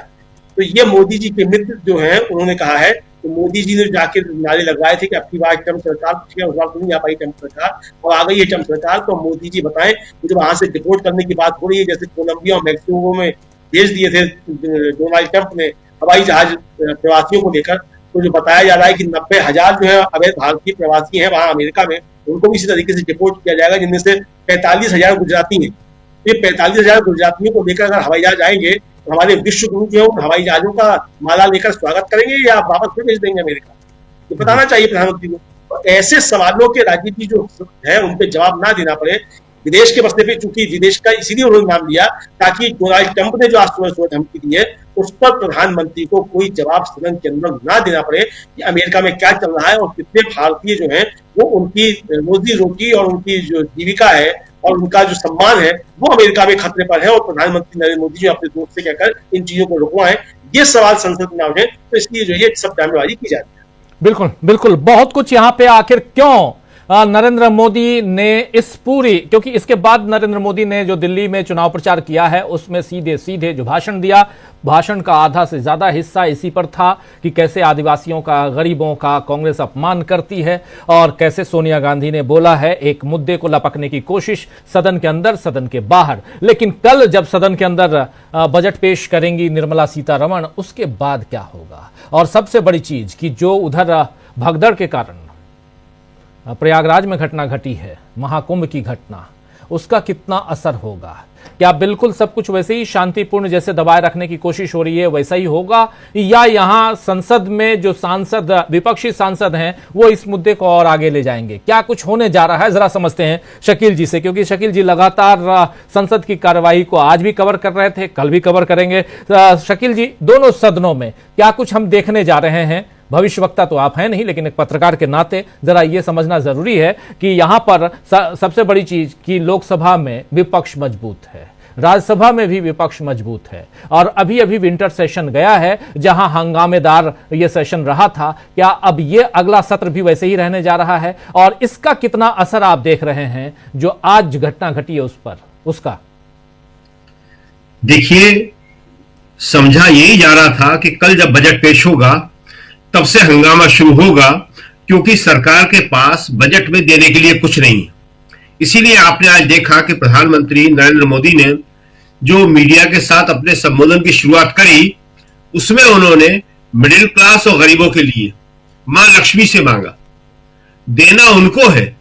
तो ये मोदी जी के मित्र जो हैं उन्होंने कहा है। तो मोदी जी ने जाके नारे लगवाए थे कि अब की बार ट्रंप सरकार, उस बार नहीं आ पाई ट्रंप सरकार और आ गई है ट्रंप सरकार, तो मोदी जी बताएं मुझे वहां से डिपोर्ट करने की बात हो रही है, जैसे कोलंबिया और मैक्सिको में भेज दिए थे डोनाल्ड ट्रंप ने हवाई जहाज प्रवासियों को लेकर। तो जो बताया जा रहा है कि 90,000 जो है अवैध भारतीय प्रवासी हैं वहां अमेरिका में, उनको भी इसी तरीके से डिपोर्ट किया जाएगा, जिनमें से 45,000 गुजराती हैं। ये 45,000 गुजरातियों को लेकर अगर हवाई जहाज आएंगे तो हमारे विश्व गुरु जो है उन हवाई जहाजों का माला लेकर स्वागत करेंगे या वापस फिर भेज देंगे अमेरिका? तो बताना चाहिए प्रधानमंत्री को। तो ऐसे सवालों के राजनीति जो है उन पर जवाब ना देना पड़े। विदेश के मसले पे चूंकि विदेश का इसीलिए उन्होंने नाम लिया ताकि डोनाल्ड ट्रंप ने जो आज सुबह धमकी दी है उस पर प्रधानमंत्री को कोई जवाब सदन के अंदर ना देना पड़े कि अमेरिका में क्या चल रहा है और कितने भारतीय जो हैं वो उनकी रोजी रोटी और उनकी जो जीविका है और उनका जो सम्मान है वो अमेरिका में खतरे पर है, और प्रधानमंत्री नरेंद्र मोदी जी अपने दोस्त से कहकर इन चीजों को रुकवाएं। ये सवाल संसद में उठे, तो इसलिए जो ये सब बयानबाजी की जाती है। बिल्कुल बिल्कुल, बहुत कुछ यहाँ पे आखिर क्यों नरेंद्र मोदी ने इस पूरी, क्योंकि इसके बाद नरेंद्र मोदी ने जो दिल्ली में चुनाव प्रचार किया है उसमें सीधे सीधे जो भाषण दिया, भाषण का आधा से ज्यादा हिस्सा इसी पर था कि कैसे आदिवासियों का, गरीबों का कांग्रेस अपमान करती है और कैसे सोनिया गांधी ने बोला है एक मुद्दे को लपकने की कोशिश सदन के अंदर, सदन के बाहर। लेकिन कल जब सदन के अंदर बजट पेश करेंगी निर्मला सीतारमण, उसके बाद क्या होगा? और सबसे बड़ी चीज कि जो उधर भगदड़ के कारण प्रयागराज में घटना घटी है, महाकुंभ की घटना, उसका कितना असर होगा? क्या बिल्कुल सब कुछ वैसे ही शांतिपूर्ण जैसे दबाए रखने की कोशिश हो रही है वैसा ही होगा, या यहां संसद में जो सांसद, विपक्षी सांसद हैं वो इस मुद्दे को और आगे ले जाएंगे? क्या कुछ होने जा रहा है जरा समझते हैं शकील जी से, क्योंकि शकील जी लगातार संसद की कार्यवाही को आज भी कवर कर रहे थे, कल भी कवर करेंगे। शकील जी, दोनों सदनों में क्या कुछ हम देखने जा रहे हैं? भविष्यवक्ता तो आप हैं नहीं, लेकिन एक पत्रकार के नाते जरा यह समझना जरूरी है कि यहां पर सबसे बड़ी चीज कि लोकसभा में विपक्ष मजबूत है, राज्यसभा में भी विपक्ष मजबूत है, और अभी अभी विंटर सेशन गया है जहां हंगामेदार यह सेशन रहा था। क्या अब यह अगला सत्र भी वैसे ही रहने जा रहा है, और इसका कितना असर आप देख रहे हैं जो आज घटना घटी है उस पर, उसका? देखिए, समझा यही जा रहा था कि कल जब बजट पेश होगा तब से हंगामा शुरू होगा, क्योंकि सरकार के पास बजट में देने के लिए कुछ नहीं है। इसीलिए आपने आज देखा कि प्रधानमंत्री नरेंद्र मोदी ने जो मीडिया के साथ अपने संबोधन की शुरुआत करी उसमें उन्होंने मिडिल क्लास और गरीबों के लिए मां लक्ष्मी से मांगा। देना उनको है,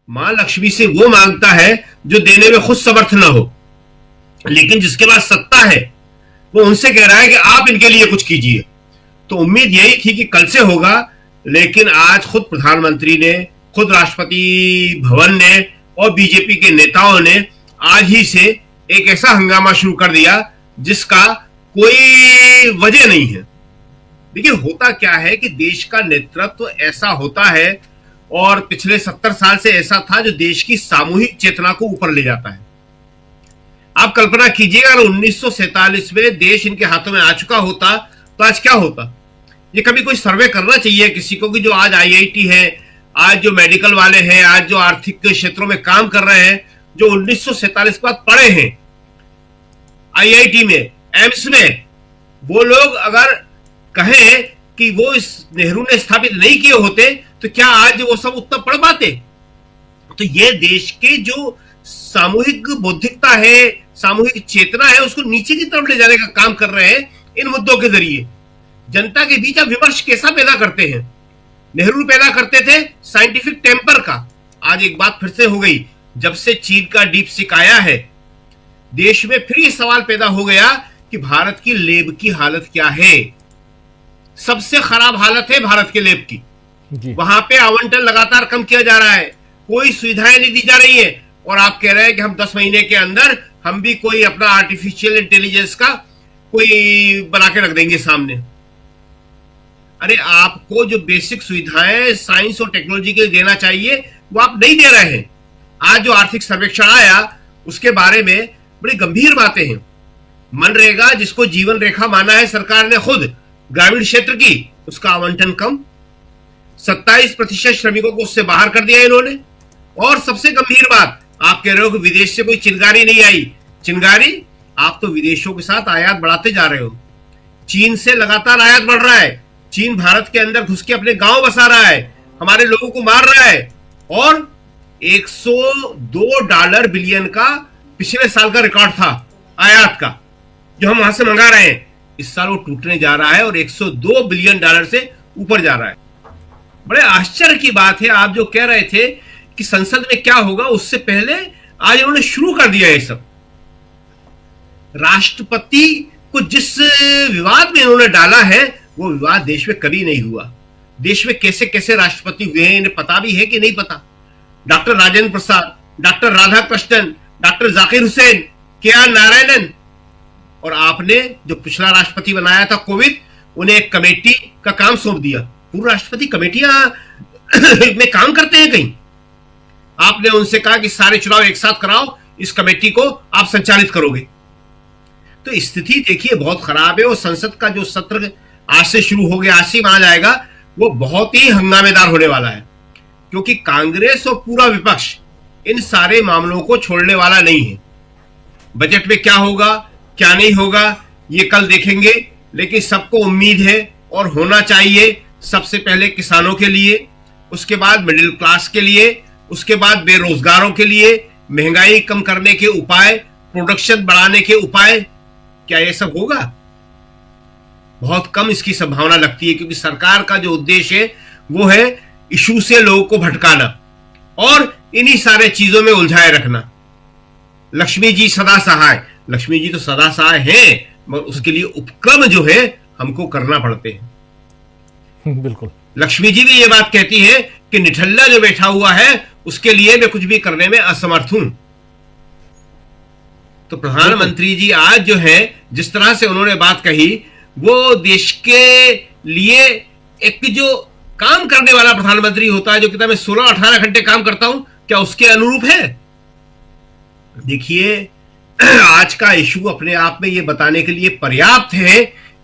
मां लक्ष्मी से वो मांगता है जो देने में खुद समर्थ ना हो, लेकिन जिसके पास सत्ता है वो उनसे कह रहा है कि आप इनके लिए कुछ कीजिए। तो उम्मीद यही थी कि कल से होगा, लेकिन आज खुद प्रधानमंत्री ने, खुद राष्ट्रपति भवन ने और बीजेपी के नेताओं ने आज ही से एक ऐसा हंगामा शुरू कर दिया जिसका कोई वजह नहीं है। देखिए, होता क्या है कि देश का नेतृत्व ऐसा होता है, और पिछले 70 साल से ऐसा था, जो देश की सामूहिक चेतना को ऊपर ले जाता है। आप कल्पना कीजिएगा अगर 1947 में देश इनके हाथों में आ चुका होता तो आज क्या होता? ये कभी कोई सर्वे करना चाहिए किसी को कि जो आज आईआईटी है, आज जो मेडिकल वाले हैं, आज जो आर्थिक क्षेत्रों में काम कर रहे हैं, जो 1947 के बाद पढ़े हैं आईआईटी में, एम्स में, वो लोग अगर कहें कि वो इस नेहरू ने स्थापित नहीं किए होते तो क्या आज वो सब उतना पढ़ पाते? तो ये देश के जो सामूहिक बौद्धिकता है, सामूहिक चेतना है, उसको नीचे की तरफ ले जाने का काम कर रहे हैं इन मुद्दों के जरिए। जनता के बीच आप विमर्श कैसा पैदा करते हैं? नेहरू पैदा करते थे साइंटिफिक टेम्पर का, आज एक बात फिर से हो गई, जब से चीन का डीप सिक आया है देश में फिर ये सवाल पैदा हो गया कि भारत की लेब की हालत क्या है। सबसे खराब हालत है भारत के लेब की। वहां पे आवंटन लगातार कम किया जा रहा है, कोई सुविधाएं नहीं दी जा रही है, और आप कह रहे हैं कि हम 10 महीने के अंदर हम भी कोई अपना आर्टिफिशियल इंटेलिजेंस का कोई बना के रख देंगे सामने। अरे, आपको जो बेसिक सुविधाएं साइंस और टेक्नोलॉजी के लिए देना चाहिए वो आप नहीं दे रहे हैं। आज जो आर्थिक सर्वेक्षण आया उसके बारे में बड़ी गंभीर बातें हैं। मनरेगा जिसको जीवन रेखा माना है सरकार ने खुद ग्रामीण क्षेत्र की, उसका आवंटन कम, 27% श्रमिकों को उससे बाहर कर दिया इन्होंने। और सबसे गंभीर बात, आप कह रहे हो कि विदेश से कोई चिंगारी नहीं आई। चिंगारी आप तो विदेशों के साथ आयात बढ़ाते जा रहे हो। चीन से लगातार आयात बढ़ रहा है। चीन भारत के अंदर घुस के अपने गांव बसा रहा है, हमारे लोगों को मार रहा है। और $102 बिलियन का पिछले साल का रिकॉर्ड था आयात का, जो हम वहां से मंगा रहे हैं। इस साल वो टूटने जा रहा है और $102 बिलियन से ऊपर जा रहा है। बड़े आश्चर्य की बात है, आप जो कह रहे थे कि संसद में क्या होगा, उससे पहले आज उन्होंने शुरू कर दिया ये सब। राष्ट्रपति को जिस विवाद में इन्होंने डाला है वो विवाद देश में कभी नहीं हुआ। देश में कैसे कैसे राष्ट्रपति हुए हैं इन्हें पता भी है कि नहीं पता। Doctor Rajendra Prasad, doctor Radhakrishnan, doctor Zakir Hussain, K R. Narayanan, और आपने जो पिछला राष्ट्रपति बनाया था कोविंद, उन्हें एक कमेटी का काम सौंप दिया। पूर्व राष्ट्रपति कमेटियां में काम करते हैं कहीं? आपने उनसे कहा कि सारे चुनाव एक साथ कराओ, इस कमेटी को आप संचालित करोगे। तो स्थिति देखिए बहुत खराब है। और संसद का जो सत्र आज से शुरू हो गया, आज से माना जाएगा, वो बहुत ही हंगामेदार होने वाला है, क्योंकि कांग्रेस और पूरा विपक्ष इन सारे मामलों को छोड़ने वाला नहीं है। बजट में क्या होगा क्या नहीं होगा ये कल देखेंगे, लेकिन सबको उम्मीद है और होना चाहिए सबसे पहले किसानों के लिए, उसके बाद मिडिल क्लास के लिए, उसके बाद बेरोजगारों के लिए, महंगाई कम करने के उपाय, प्रोडक्शन बढ़ाने के उपाय। क्या ये सब होगा? बहुत कम इसकी संभावना लगती है, क्योंकि सरकार का जो उद्देश्य है वो है इशू से लोगों को भटकाना और इन्हीं सारे चीजों में उलझाए रखना। लक्ष्मी जी सदा सहाय, लक्ष्मी जी तो सदा सहाय हैं, मगर उसके लिए उपक्रम जो है हमको करना पड़ते हैं। बिल्कुल, लक्ष्मी जी भी ये बात कहती है कि निठल्ला जो बैठा हुआ है उसके लिए मैं कुछ भी करने में असमर्थ हूं। तो प्रधानमंत्री जी आज जो है जिस तरह से उन्होंने बात कही, वो देश के लिए एक जो काम करने वाला प्रधानमंत्री होता है, जो कहता है मैं 16-18 घंटे काम करता हूं, क्या उसके अनुरूप है? देखिए, आज का इशू अपने आप में ये बताने के लिए पर्याप्त है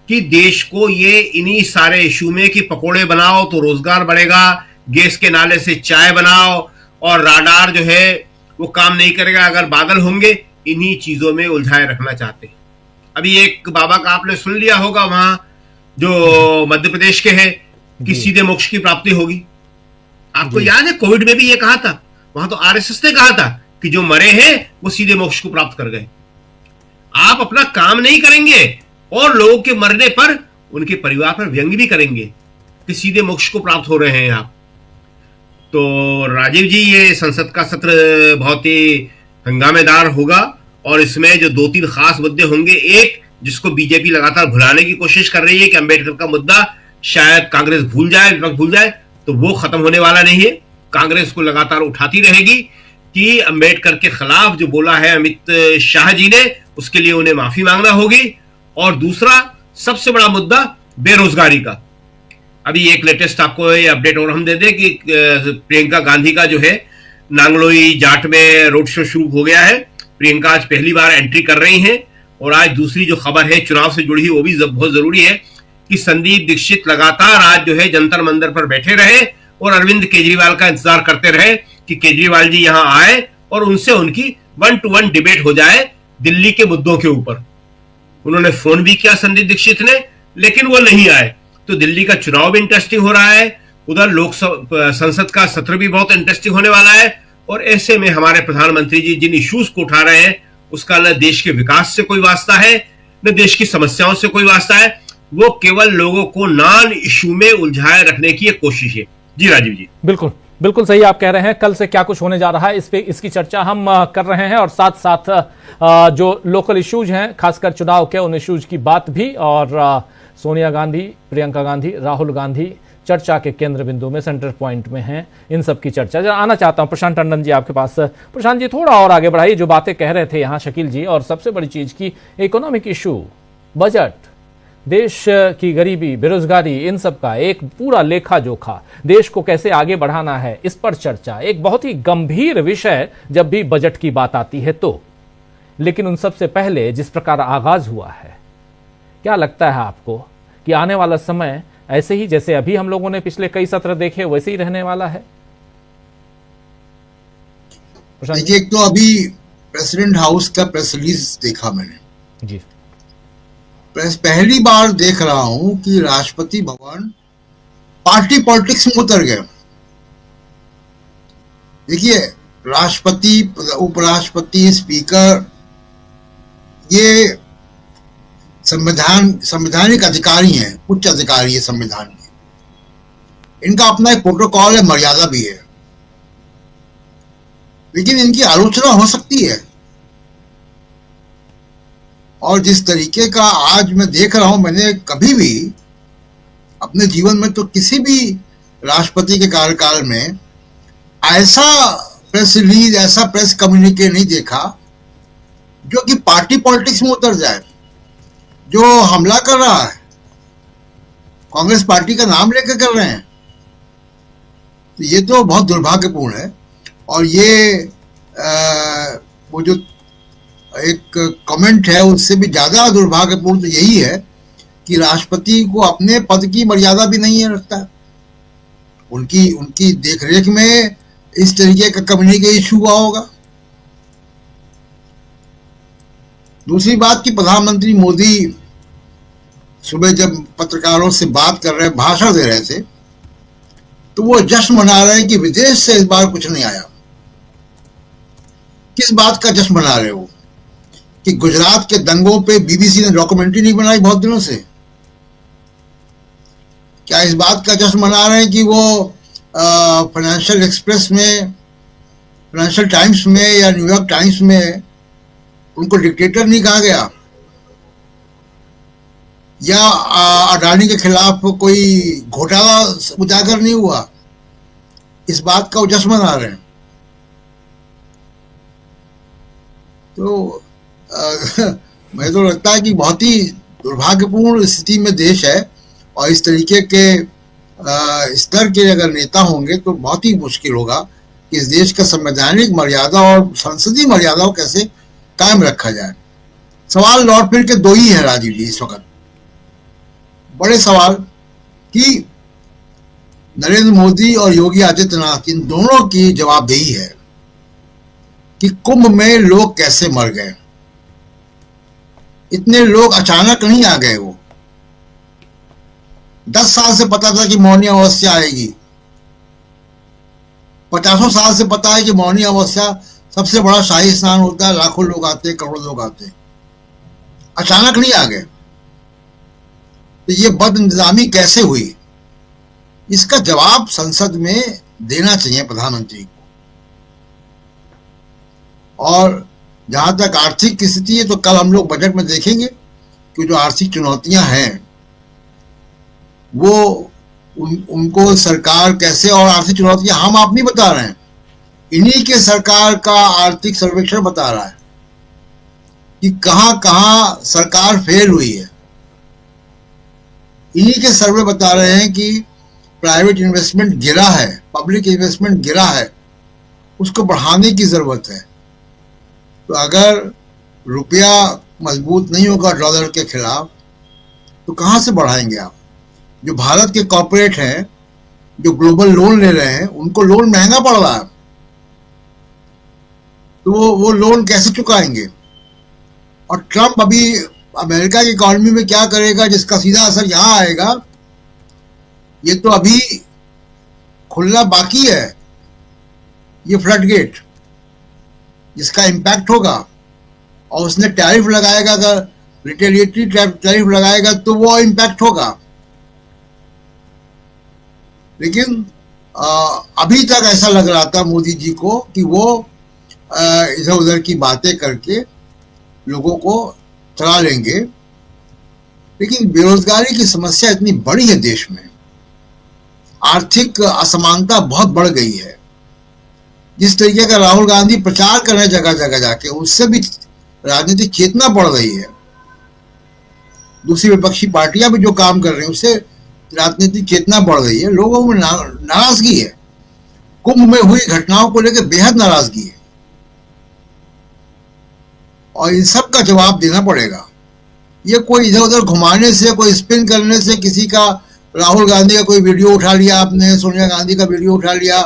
कि देश को ये इन्हीं सारे इशू में कि पकोड़े बनाओ तो रोजगार बढ़ेगा, गैस के नाले से चाय बनाओ, और राडार जो है वो काम नहीं करेगा अगर बादल होंगे, इन्हीं चीजों में उलझाए रखना चाहते हैं। अभी एक बाबा का आपने सुन लिया होगा, वहां जो मध्य प्रदेश के हैं कि सीधे मोक्ष की प्राप्ति होगी। आपको याद है कोविड में भी ये कहा था, वहां तो आरएसएस ने कहा था कि जो मरे हैं वो सीधे मोक्ष को प्राप्त कर गए। आप अपना काम नहीं करेंगे और लोगों के मरने पर उनके परिवार पर व्यंग्य भी करेंगे कि सीधे मोक्ष को प्राप्त हो रहे हैं आप। तो राजीव जी, ये संसद का सत्र बहुत ही हंगामेदार होगा और इसमें जो 2-3 खास मुद्दे होंगे, एक जिसको बीजेपी लगातार भुलाने की कोशिश कर रही है कि अंबेडकर का मुद्दा शायद कांग्रेस भूल जाए, विपक्ष भूल जाए, तो वो खत्म होने वाला नहीं है। कांग्रेस को लगातार उठाती रहेगी कि अंबेडकर के खिलाफ जो बोला है अमित शाह जी ने, उसके लिए उन्हें माफी मांगना होगी। और दूसरा सबसे बड़ा मुद्दा बेरोजगारी का। अभी एक लेटेस्ट आपको ये अपडेट और हम दे दें कि प्रियंका गांधी का जो है नांगलोई जाट में रोड शो शुरू हो गया है। प्रियंका आज पहली बार एंट्री कर रही हैं। और आज दूसरी जो खबर है चुनाव से जुड़ी, वो भी बहुत जरूरी है कि संदीप दीक्षित लगातार आज जो है जंतर मंदिर पर बैठे रहे और अरविंद केजरीवाल का इंतजार करते रहे कि केजरीवाल जी यहां आए और उनसे उनकी 1-to-1 डिबेट हो जाए दिल्ली के मुद्दों के ऊपर। उन्होंने फोन भी किया संदीप दीक्षित ने, लेकिन वो नहीं आए। तो दिल्ली का चुनाव भी इंटरेस्टिंग हो रहा है, उधर लोकसभा संसद का सत्र भी बहुत इंटरेस्टिंग होने वाला है। और ऐसे में हमारे प्रधानमंत्री जी जिन इश्यूज को उठा रहे हैं, उसका न देश के विकास से कोई वास्ता है, न देश की समस्याओं से कोई वास्ता है। वो केवल लोगों को नॉन इशू में उलझाए रखने की एक कोशिश है। जी राजीव जी, बिल्कुल बिल्कुल सही आप कह रहे हैं। कल से क्या कुछ होने जा रहा है, इस पे इसकी चर्चा हम कर रहे हैं, और साथ साथ जो लोकल इश्यूज हैं, खासकर चुनाव के, उन इश्यूज की बात भी। और सोनिया गांधी, प्रियंका गांधी, राहुल गांधी चर्चा के केंद्र बिंदु में, सेंटर पॉइंट में हैं। इन सब की चर्चा जरा आना चाहता हूं प्रशांत टंडन जी आपके पास। प्रशांत जी, थोड़ा और आगे बढ़ाइए जो बातें कह रहे थे यहाँ शकील जी, और सबसे बड़ी चीज की इकोनॉमिक इशू, बजट, देश की गरीबी, बेरोजगारी, इन सब का एक पूरा लेखा जोखा, देश को कैसे आगे बढ़ाना है, इस पर चर्चा, एक बहुत ही गंभीर विषय जब भी बजट की बात आती है तो। लेकिन उन सब से पहले जिस प्रकार आगाज हुआ है, क्या लगता है आपको कि आने वाला समय ऐसे ही जैसे अभी हम लोगों ने पिछले कई सत्र देखे वैसे ही रहने वाला है? देखिए, एक तो अभी प्रेसिडेंट हाउस का प्रेस रिलीज देखा मैंने जी। पहली बार देख रहा हूं कि राष्ट्रपति भवन पार्टी पॉलिटिक्स में उतर गए। देखिए, राष्ट्रपति, उपराष्ट्रपति, स्पीकर, ये संवैधानिक अधिकारी हैं, उच्च अधिकारी है संविधान के। इनका अपना एक प्रोटोकॉल है, मर्यादा भी है, लेकिन इनकी आलोचना हो सकती है। और जिस तरीके का आज मैं देख रहा हूं, मैंने कभी भी अपने जीवन में तो किसी भी राष्ट्रपति के कार्यकाल में ऐसा प्रेस रिलीज, ऐसा प्रेस कम्युनिके नहीं देखा जो कि पार्टी पॉलिटिक्स में उतर जाए। जो हमला कर रहा है, कांग्रेस पार्टी का नाम लेकर कर रहे हैं, तो ये तो बहुत दुर्भाग्यपूर्ण है। और ये वो जो एक कमेंट है, उससे भी ज्यादा दुर्भाग्यपूर्ण तो यही है कि राष्ट्रपति को अपने पद की मर्यादा भी नहीं है रखता। उनकी देखरेख में इस तरीके का कम्युनिके इशू हुआ होगा। दूसरी बात कि प्रधानमंत्री मोदी सुबह जब पत्रकारों से बात कर रहे, भाषण दे रहे थे, तो वो जश्न मना रहे हैं कि विदेश से इस बार कुछ नहीं आया। किस बात का जश्न मना रहे हो? कि गुजरात के दंगों पे बीबीसी ने डॉक्यूमेंट्री नहीं बनाई बहुत दिनों से? क्या इस बात का जश्न मना रहे हैं कि वो फाइनेंशियल एक्सप्रेस में, फाइनेंशियल टाइम्स में या न्यूयॉर्क टाइम्स में उनको डिक्टेटर नहीं कहा गया, या अडानी के खिलाफ कोई घोटाला उजागर नहीं हुआ? इस बात का वो जश्न मना रहे हैं। तो मुझे तो लगता है कि बहुत ही दुर्भाग्यपूर्ण स्थिति में देश है, और इस तरीके के स्तर के अगर नेता होंगे तो बहुत ही मुश्किल होगा कि इस देश का संवैधानिक मर्यादा और संसदीय मर्यादा को कैसे कायम रखा जाए। सवाल लौट फिर के दो ही है राजीव जी इस वक्त, बड़े सवाल, कि नरेंद्र मोदी और योगी आदित्यनाथ, इन दोनों की जवाबदेही है कि कुंभ में लोग कैसे मर गए। इतने लोग अचानक नहीं आ गए। वो 10 साल से पता था कि मौनी अमावस्या आएगी, 50 साल से पता है कि मौनी अमावस्या सबसे बड़ा शाही स्नान होता है, लाखों लोग आते हैं, करोड़ों लोग आते हैं, अचानक नहीं आ गए। तो ये बदइंतजामी कैसे हुई, इसका जवाब संसद में देना चाहिए प्रधानमंत्री को। और जहां तक आर्थिक की स्थिति है, तो कल हम लोग बजट में देखेंगे कि जो आर्थिक चुनौतियां हैं वो उनको सरकार कैसे, और आर्थिक चुनौतियां हम आप नहीं बता रहे हैं, इन्हीं के सरकार का आर्थिक सर्वेक्षण बता रहा है कि कहां कहां सरकार फेल हुई है। इन्हीं के सर्वे बता रहे हैं कि प्राइवेट इन्वेस्टमेंट गिरा है, पब्लिक इन्वेस्टमेंट गिरा है, उसको बढ़ाने की जरूरत है। तो अगर रुपया मजबूत नहीं होगा डॉलर के खिलाफ, तो कहां से बढ़ाएंगे आप? जो भारत के कॉर्पोरेट हैं, जो ग्लोबल लोन ले रहे हैं, उनको लोन महंगा पड़ रहा है, तो वो लोन कैसे चुकाएंगे? और ट्रंप अभी अमेरिका की इकोनॉमी में क्या करेगा जिसका सीधा असर यहां आएगा, ये तो अभी खुलना बाकी है। ये फ्लड गेट जिसका इम्पैक्ट होगा, और उसने टैरिफ लगाएगा, अगर रिटेलिएटरी टैरिफ लगाएगा तो वो इम्पैक्ट होगा। लेकिन अभी तक ऐसा लग रहा था मोदी जी को कि वो इधर उधर की बातें करके लोगों को चला लेंगे। लेकिन बेरोजगारी की समस्या इतनी बड़ी है देश में, आर्थिक असमानता बहुत बढ़ गई है। जिस तरीके का राहुल गांधी प्रचार कर रहे हैं जगह जगह जाके, उससे भी राजनीतिक चेतना बढ़ रही है। दूसरी विपक्षी पार्टियां भी जो काम कर रही हैं उससे राजनीतिक चेतना बढ़ गई है, लोगों में नाराजगी है, कुंभ में हुई घटनाओं को लेकर बेहद नाराजगी है और इन सब का जवाब देना पड़ेगा। ये कोई इधर उधर घुमाने से, कोई स्पिन करने से, किसी का राहुल गांधी का कोई वीडियो उठा लिया आपने, सोनिया गांधी का वीडियो उठा लिया,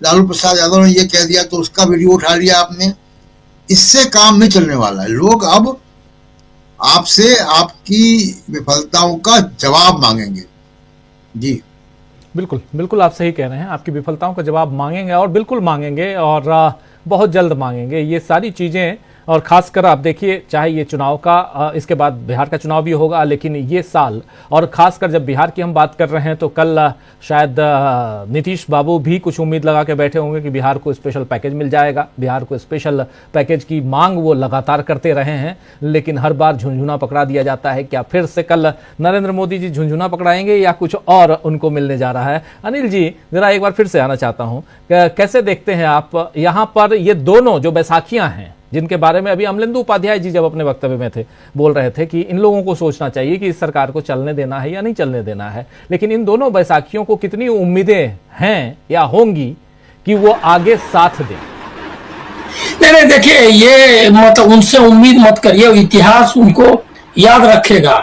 लालू प्रसाद यादव ने ये कह दिया तो उसका वीडियो उठा लिया आपने, इससे काम नहीं चलने वाला है। लोग अब आपसे आपकी विफलताओं का जवाब मांगेंगे। जी बिल्कुल बिल्कुल, आप सही कह रहे हैं, आपकी विफलताओं का जवाब मांगेंगे और बिल्कुल मांगेंगे और बहुत जल्द मांगेंगे। ये सारी चीज़ें, और खासकर आप देखिए, चाहे ये चुनाव का, इसके बाद बिहार का चुनाव भी होगा, लेकिन ये साल, और खासकर जब बिहार की हम बात कर रहे हैं तो कल शायद नीतीश बाबू भी कुछ उम्मीद लगा के बैठे होंगे कि बिहार को स्पेशल पैकेज मिल जाएगा। बिहार को स्पेशल पैकेज की मांग वो लगातार करते रहे हैं, लेकिन हर बार झुंझुना पकड़ा दिया जाता है। क्या फिर से कल नरेंद्र मोदी जी झुंझुना पकड़ाएंगे या कुछ और उनको मिलने जा रहा है? अनिल जी, जरा एक बार फिर से आना चाहता हूँ, कैसे देखते हैं आप यहाँ पर ये दोनों जो बैसाखियाँ हैं, जिनके बारे में अभी अमलेंदु उपाध्याय जी जब अपने वक्तव्य में थे बोल रहे थे कि इन लोगों को सोचना चाहिए कि इस सरकार को चलने देना है या नहीं चलने देना है, लेकिन इन दोनों बैसाखियों को कितनी उम्मीदें हैं या होंगी कि वो आगे साथ दें? नहीं, देखिए, ये मतलब उनसे उम्मीद मत करिए, इतिहास उनको याद रखेगा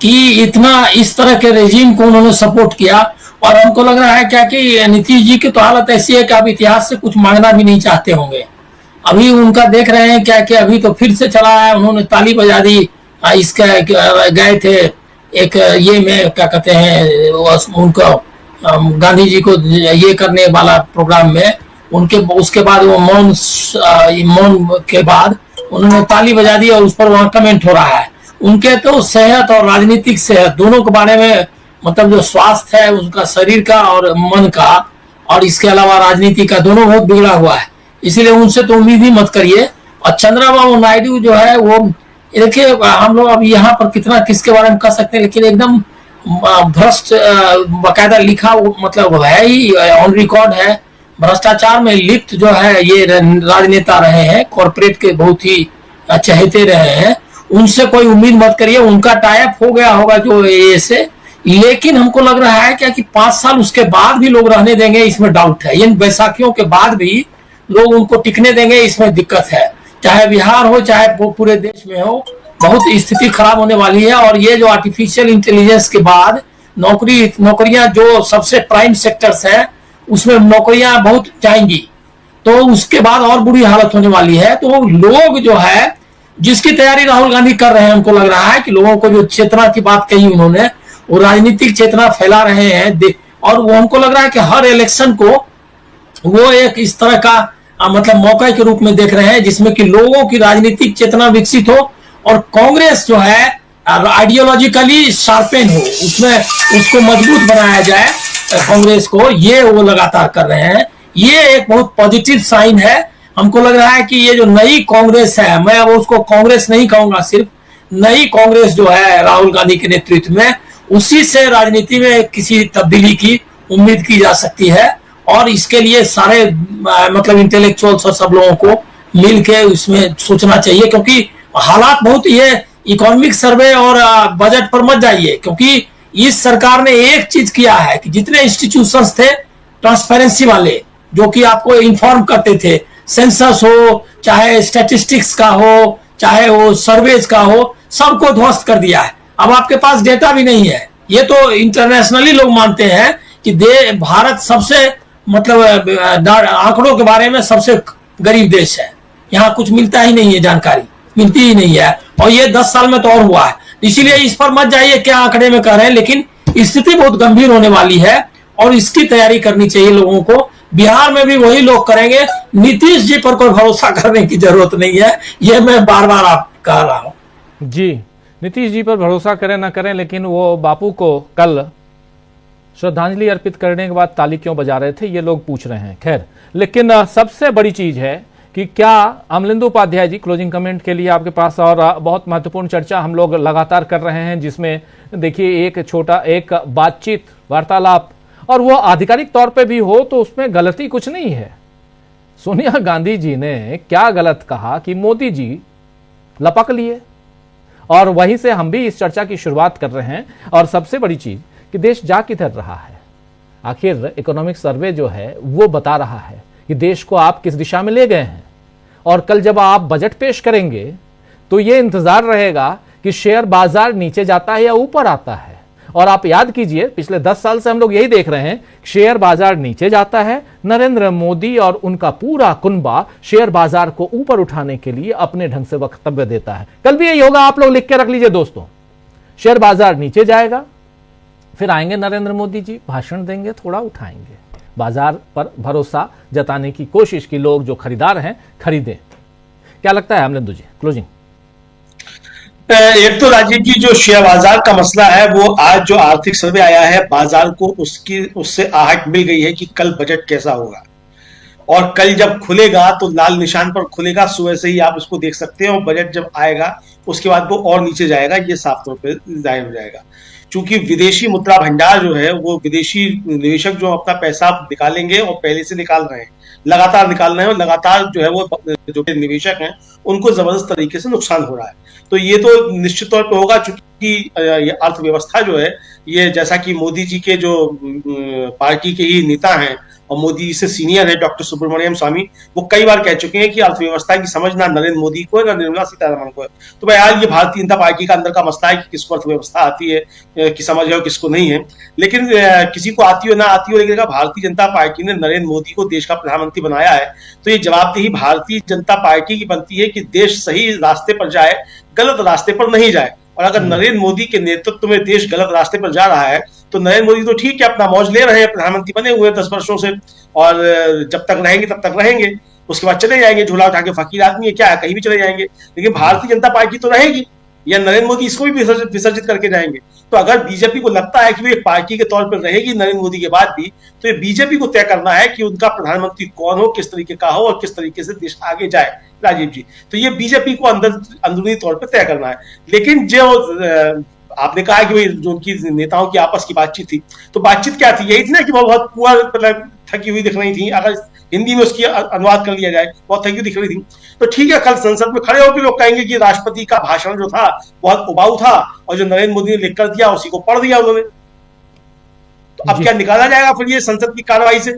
कि इतना इस तरह के रेजिम को उन्होंने सपोर्ट किया। और हमको लग रहा है क्या कि नीतीश जी की तो हालत ऐसी है कि आप इतिहास से कुछ मांगना भी नहीं चाहते होंगे। अभी उनका देख रहे हैं क्या कि अभी तो फिर से चला है, उन्होंने ताली बजा दी। इसका गए थे एक ये में क्या कहते हैं उनको गांधी जी को ये करने वाला प्रोग्राम में, उनके उसके बाद वो मौन के बाद उन्होंने ताली बजा दी और उस पर वहां कमेंट हो रहा है। उनके तो सेहत और राजनीतिक सेहत दोनों के बारे में, मतलब जो स्वास्थ्य है उनका शरीर का और मन का, और इसके अलावा राजनीति का, दोनों बहुत बिगड़ा हुआ है। इसीलिए उनसे तो उम्मीद ही मत करिए। और चंद्रबाबू नायडू जो है वो, देखिए, हम लोग अब यहाँ पर कितना किसके बारे में कह सकते हैं, लेकिन एकदम भ्रष्ट, बकायदा लिखा, मतलब है ही, ऑन रिकॉर्ड है, भ्रष्टाचार में लिप्त जो है ये राजनेता रहे हैं, कॉर्पोरेट के बहुत ही चहेते रहे हैं। उनसे कोई उम्मीद मत करिए, उनका टाइप हो गया होगा जो ये से, लेकिन हमको लग रहा है क्या कि 5 साल उसके बाद भी लोग रहने देंगे, इसमें डाउट है। इन बैसाखियों के बाद भी लोग उनको टिकने देंगे, इसमें दिक्कत है। चाहे बिहार हो चाहे वो पूरे देश में हो, बहुत स्थिति खराब होने वाली है। और ये जो आर्टिफिशियल इंटेलिजेंस के बाद नौकरियां जो सबसे प्राइम सेक्टर्स है उसमें नौकरियां बहुत जाएंगी, तो उसके बाद और बुरी हालत होने वाली है। तो लोग जो है, जिसकी तैयारी राहुल गांधी कर रहे हैं, उनको लग रहा है कि लोगों को जो चेतना की बात कही उन्होंने, वो राजनीतिक चेतना फैला रहे हैं। और वो हमको लग रहा है कि हर इलेक्शन को वो एक इस तरह का मतलब मौका के रूप में देख रहे हैं, जिसमें कि लोगों की राजनीतिक चेतना विकसित हो और कांग्रेस जो है आइडियोलॉजिकली शार्पेन हो, उसमें उसको मजबूत बनाया जाए कांग्रेस को। ये वो लगातार कर रहे हैं। ये एक बहुत पॉजिटिव साइन है। हमको लग रहा है कि ये जो नई कांग्रेस है, मैं अब उसको कांग्रेस नहीं कहूंगा, सिर्फ नई कांग्रेस जो है राहुल गांधी के नेतृत्व में, उसी से राजनीति में किसी तब्दीली की उम्मीद की जा सकती है। और इसके लिए सारे मतलब इंटेलेक्चुअल्स और सब लोगों को मिलके उसमें सोचना चाहिए, क्योंकि हालात बहुत, ये इकोनॉमिक सर्वे और बजट पर मत जाइए, क्योंकि इस सरकार ने एक चीज किया है कि जितने इंस्टीट्यूशंस थे ट्रांसपेरेंसी वाले, जो कि आपको इन्फॉर्म करते थे, सेंसस हो चाहे स्टैटिस्टिक्स का हो चाहे वो सर्वेज का हो, सबको ध्वस्त कर दिया है। अब आपके पास डेटा भी नहीं है। ये तो इंटरनेशनली लोग मानते हैं कि भारत सबसे मतलब आंकड़ों के बारे में सबसे गरीब देश है। यहाँ कुछ मिलता ही नहीं है, जानकारी मिलती ही नहीं है, और ये 10 साल में तो और हुआ है। इसीलिए इस पर मत जाइए क्या आंकड़े में कह रहे हैं, लेकिन स्थिति बहुत गंभीर होने वाली है और इसकी तैयारी करनी चाहिए लोगों को। बिहार में भी वही लोग करेंगे, नीतीश जी पर कोई भरोसा करने की जरूरत नहीं है। ये मैं बार बार आप कह रहा हूं। जी, नीतीश जी पर भरोसा करें ना करें, लेकिन वो बापू को कल श्रद्धांजलि अर्पित करने के बाद ताली क्यों बजा रहे थे, ये लोग पूछ रहे हैं। खैर, लेकिन सबसे बड़ी चीज है कि क्या अमलेंदु उपाध्याय जी, क्लोजिंग कमेंट के लिए आपके पास, और बहुत महत्वपूर्ण चर्चा हम लोग लगातार कर रहे हैं, जिसमें देखिए एक बातचीत, वार्तालाप, और वो आधिकारिक तौर पे भी हो तो उसमें गलती कुछ नहीं है। सोनिया गांधी जी ने क्या गलत कहा कि मोदी जी लपक लिए, और वहीं से हम भी इस चर्चा की शुरुआत कर रहे हैं। और सबसे बड़ी चीज कि देश जा किधर रहा है। आखिर इकोनॉमिक सर्वे जो है वो बता रहा है कि देश को आप किस दिशा में ले गए हैं। और कल जब आप बजट पेश करेंगे तो ये इंतजार रहेगा कि शेयर बाजार नीचे जाता है या ऊपर आता है। और आप याद कीजिए, पिछले 10 साल से हम लोग यही देख रहे हैं, शेयर बाजार नीचे जाता है, नरेंद्र मोदी और उनका पूरा कुनबा शेयर बाजार को ऊपर उठाने के लिए अपने ढंग से वक्तव्य देता है। कल भी यही होगा, आप लोग लिख के रख लीजिए दोस्तों। शेयर बाजार नीचे जाएगा, फिर आएंगे नरेंद्र मोदी जी, भाषण देंगे, थोड़ा उठाएंगे, बाजार पर भरोसा जताने की कोशिश की लोग जो खरीदार हैं खरीदें। क्या लगता है अमलेंदु जी, क्लोजिंग? एक तो राजीव जी, जो शेयर बाजार का मसला है वो आज जो आर्थिक सर्वे आया है, बाजार को उससे आहट मिल गई है कि कल बजट कैसा होगा। और कल जब खुलेगा तो लाल निशान पर खुलेगा, सुबह से ही आप उसको देख सकते हैं। और बजट जब आएगा उसके बाद वो और नीचे जाएगा, ये साफ तौर पर जाहिर हो जाएगा। चूंकि विदेशी मुद्रा भंडार जो है वो विदेशी निवेशक जो अपना पैसा निकालेंगे और पहले से निकाल रहे हैं, लगातार निकाल रहे हैं, और लगातार जो है वो जो निवेशक हैं उनको जबरदस्त तरीके से नुकसान हो रहा है। तो ये तो निश्चित तौर पर होगा, चूंकि ये अर्थव्यवस्था जो है, ये जैसा कि मोदी जी के जो पार्टी के ही नेता हैं और मोदी जी से सीनियर है डॉक्टर सुब्रमण्यम स्वामी, वो कई बार कह चुके हैं कि अर्थव्यवस्था की समझ ना नरेंद्र मोदी को है ना निर्मला सीतारमण को है। तो भाई यार, ये भारतीय जनता पार्टी का अंदर का मसला है कि किसको अर्थव्यवस्था आती है कि समझ है और किसको नहीं है। लेकिन किसी को आती हो ना आती हो, लेकिन अगर भारतीय जनता पार्टी ने नरेंद्र मोदी को देश का प्रधानमंत्री बनाया है तो ये जवाबदेही भारतीय जनता पार्टी की बनती है कि देश सही रास्ते पर जाए, गलत रास्ते पर नहीं जाए। और अगर नरेंद्र मोदी के नेतृत्व में देश गलत रास्ते पर जा रहा है तो नरेंद्र मोदी तो ठीक है, अपना मौज ले रहे हैं, प्रधानमंत्री बने हुए 10 वर्षों से, और जब तक रहेंगे तब तक रहेंगे, उसके बाद चले जाएंगे, झूला उठा के, फकीर आदमी है क्या है, कहीं भी चले जाएंगे। लेकिन भारतीय जनता पार्टी तो रहेगी, या नरेंद्र मोदी इसको भी विसर्जित करके जाएंगे। तो अगर बीजेपी को लगता है कि वो एक पार्टी के तौर पर रहेगी नरेंद्र मोदी के बाद भी, तो ये बीजेपी को तय करना है कि उनका प्रधानमंत्री कौन हो, किस तरीके का हो और किस तरीके से देश आगे जाए। राजीव जी, तो ये बीजेपी को अंदरूनी तौर पर तय करना है। लेकिन जो आपने कहा कि जो उनकी नेताओं की आपस की बातचीत थी, तो बातचीत क्या थी? यही थी ना कि वो बहुत पुअर थकी हुई दिख रही थी। अगर हिंदी में उसकी अनुवाद कर लिया जाए, बहुत थकी दिख रही थी। तो ठीक है, कल संसद में खड़े होकर लोग कहेंगे कि राष्ट्रपति का भाषण जो था बहुत उबाऊ था और जो नरेंद्र मोदी ने लिख कर दिया उसी को पढ़ दिया उन्होंने। तो अब क्या निकाला जाएगा फिर ये संसद की कार्रवाई से?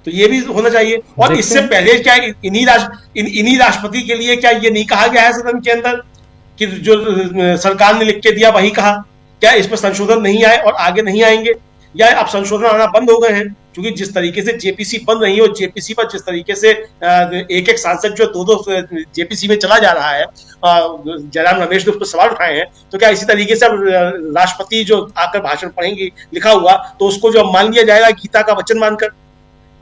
तो ये भी होना चाहिए। और इससे पहले क्या इन्हीं राष्ट्रपति के लिए क्या ये नहीं कहा गया है सदन के अंदर कि जो सरकार ने लिख के दिया वही कहा? क्या इस पर संशोधन नहीं आए और आगे नहीं आएंगे, या अब संशोधन आना बंद हो गए हैं? क्योंकि जिस तरीके से जेपीसी बन रही है और जेपीसी पर जिस तरीके से एक सांसद जो दो जेपीसी में चला जा रहा है, जयराम रमेश ने उस पर सवाल उठाए हैं, तो क्या इसी तरीके से अब राष्ट्रपति जो आकर भाषण पढ़ेंगे लिखा हुआ, तो उसको जो मान लिया जाएगा गीता का वचन मानकर?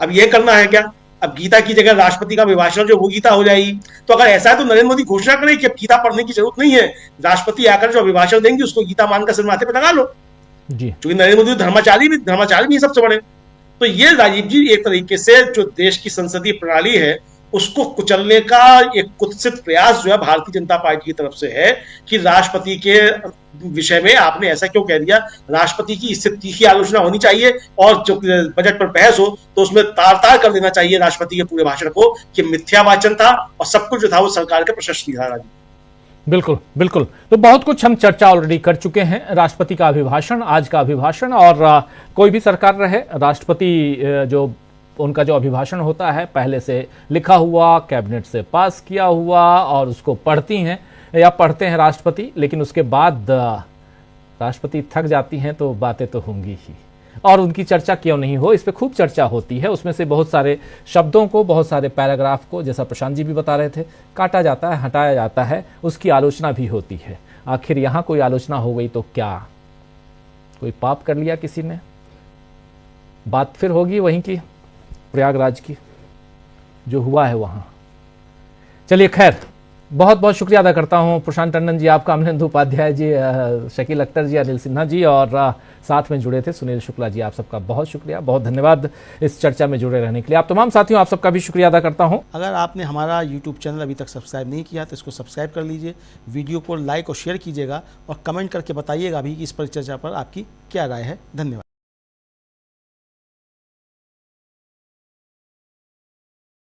अब ये करना है क्या? अब गीता की जगह राष्ट्रपति का अभिभाषण जो वो गीता हो जाएगी। तो अगर ऐसा है तो नरेंद्र मोदी घोषणा करें कि अब गीता पढ़ने की जरूरत नहीं है, राष्ट्रपति आकर जो अभिभाषण देंगे उसको गीता मानकर सिर माथे पर लगा लो जी। क्योंकि नरेंद्र मोदी धर्माचारी भी सबसे बड़े। तो ये राजीव जी एक तरीके से जो देश की संसदीय प्रणाली है उसको कुचलने का एक कुत्सित प्रयास जो है भारतीय जनता पार्टी की तरफ से है कि राष्ट्रपति के विषय में आपने ऐसा क्यों कह दिया। राष्ट्रपति की इससे तीखी आलोचना होनी चाहिए और जो बजट पर बहस हो तो उसमें तार कर देना चाहिए राष्ट्रपति के पूरे भाषण को कि मिथ्या वाचन था और सब कुछ जो था वो सरकार के प्रशस्ति था। राजीव बिल्कुल बिल्कुल। तो बहुत कुछ हम चर्चा ऑलरेडी कर चुके हैं, राष्ट्रपति का अभिभाषण, आज का अभिभाषण, और कोई भी सरकार रहे राष्ट्रपति जो उनका जो अभिभाषण होता है पहले से लिखा हुआ, कैबिनेट से पास किया हुआ, और उसको पढ़ती हैं या पढ़ते हैं राष्ट्रपति, लेकिन उसके बाद राष्ट्रपति थक जाती हैं तो बातें तो होंगी ही, और उनकी चर्चा क्यों नहीं हो, इस पे खूब चर्चा होती है। उसमें से बहुत सारे शब्दों को, बहुत सारे पैराग्राफ को, जैसा प्रशांत जी भी बता रहे थे, काटा जाता है, हटाया जाता है, उसकी आलोचना भी होती है। आखिर यहाँ कोई आलोचना हो गई तो क्या कोई पाप कर लिया किसी ने? बात फिर होगी वहीं की, प्रयागराज की, जो हुआ है वहां। चलिए खैर, बहुत बहुत शुक्रिया अदा करता हूं प्रशांत टंडन जी, आपका, अमलेंदु उपाध्याय जी, शकील अख्तर जी, अनिल सिन्हा जी, और साथ में जुड़े थे सुनील शुक्ला जी, आप सबका बहुत शुक्रिया, बहुत धन्यवाद इस चर्चा में जुड़े रहने के लिए। आप तमाम साथियों, आप सबका भी शुक्रिया अदा करता हूं। अगर आपने हमारा YouTube चैनल अभी तक सब्सक्राइब नहीं किया तो इसको सब्सक्राइब कर लीजिए, वीडियो को लाइक और शेयर कीजिएगा, और कमेंट करके बताइएगा भी कि इस परिचर्चा पर आपकी क्या राय है। धन्यवाद।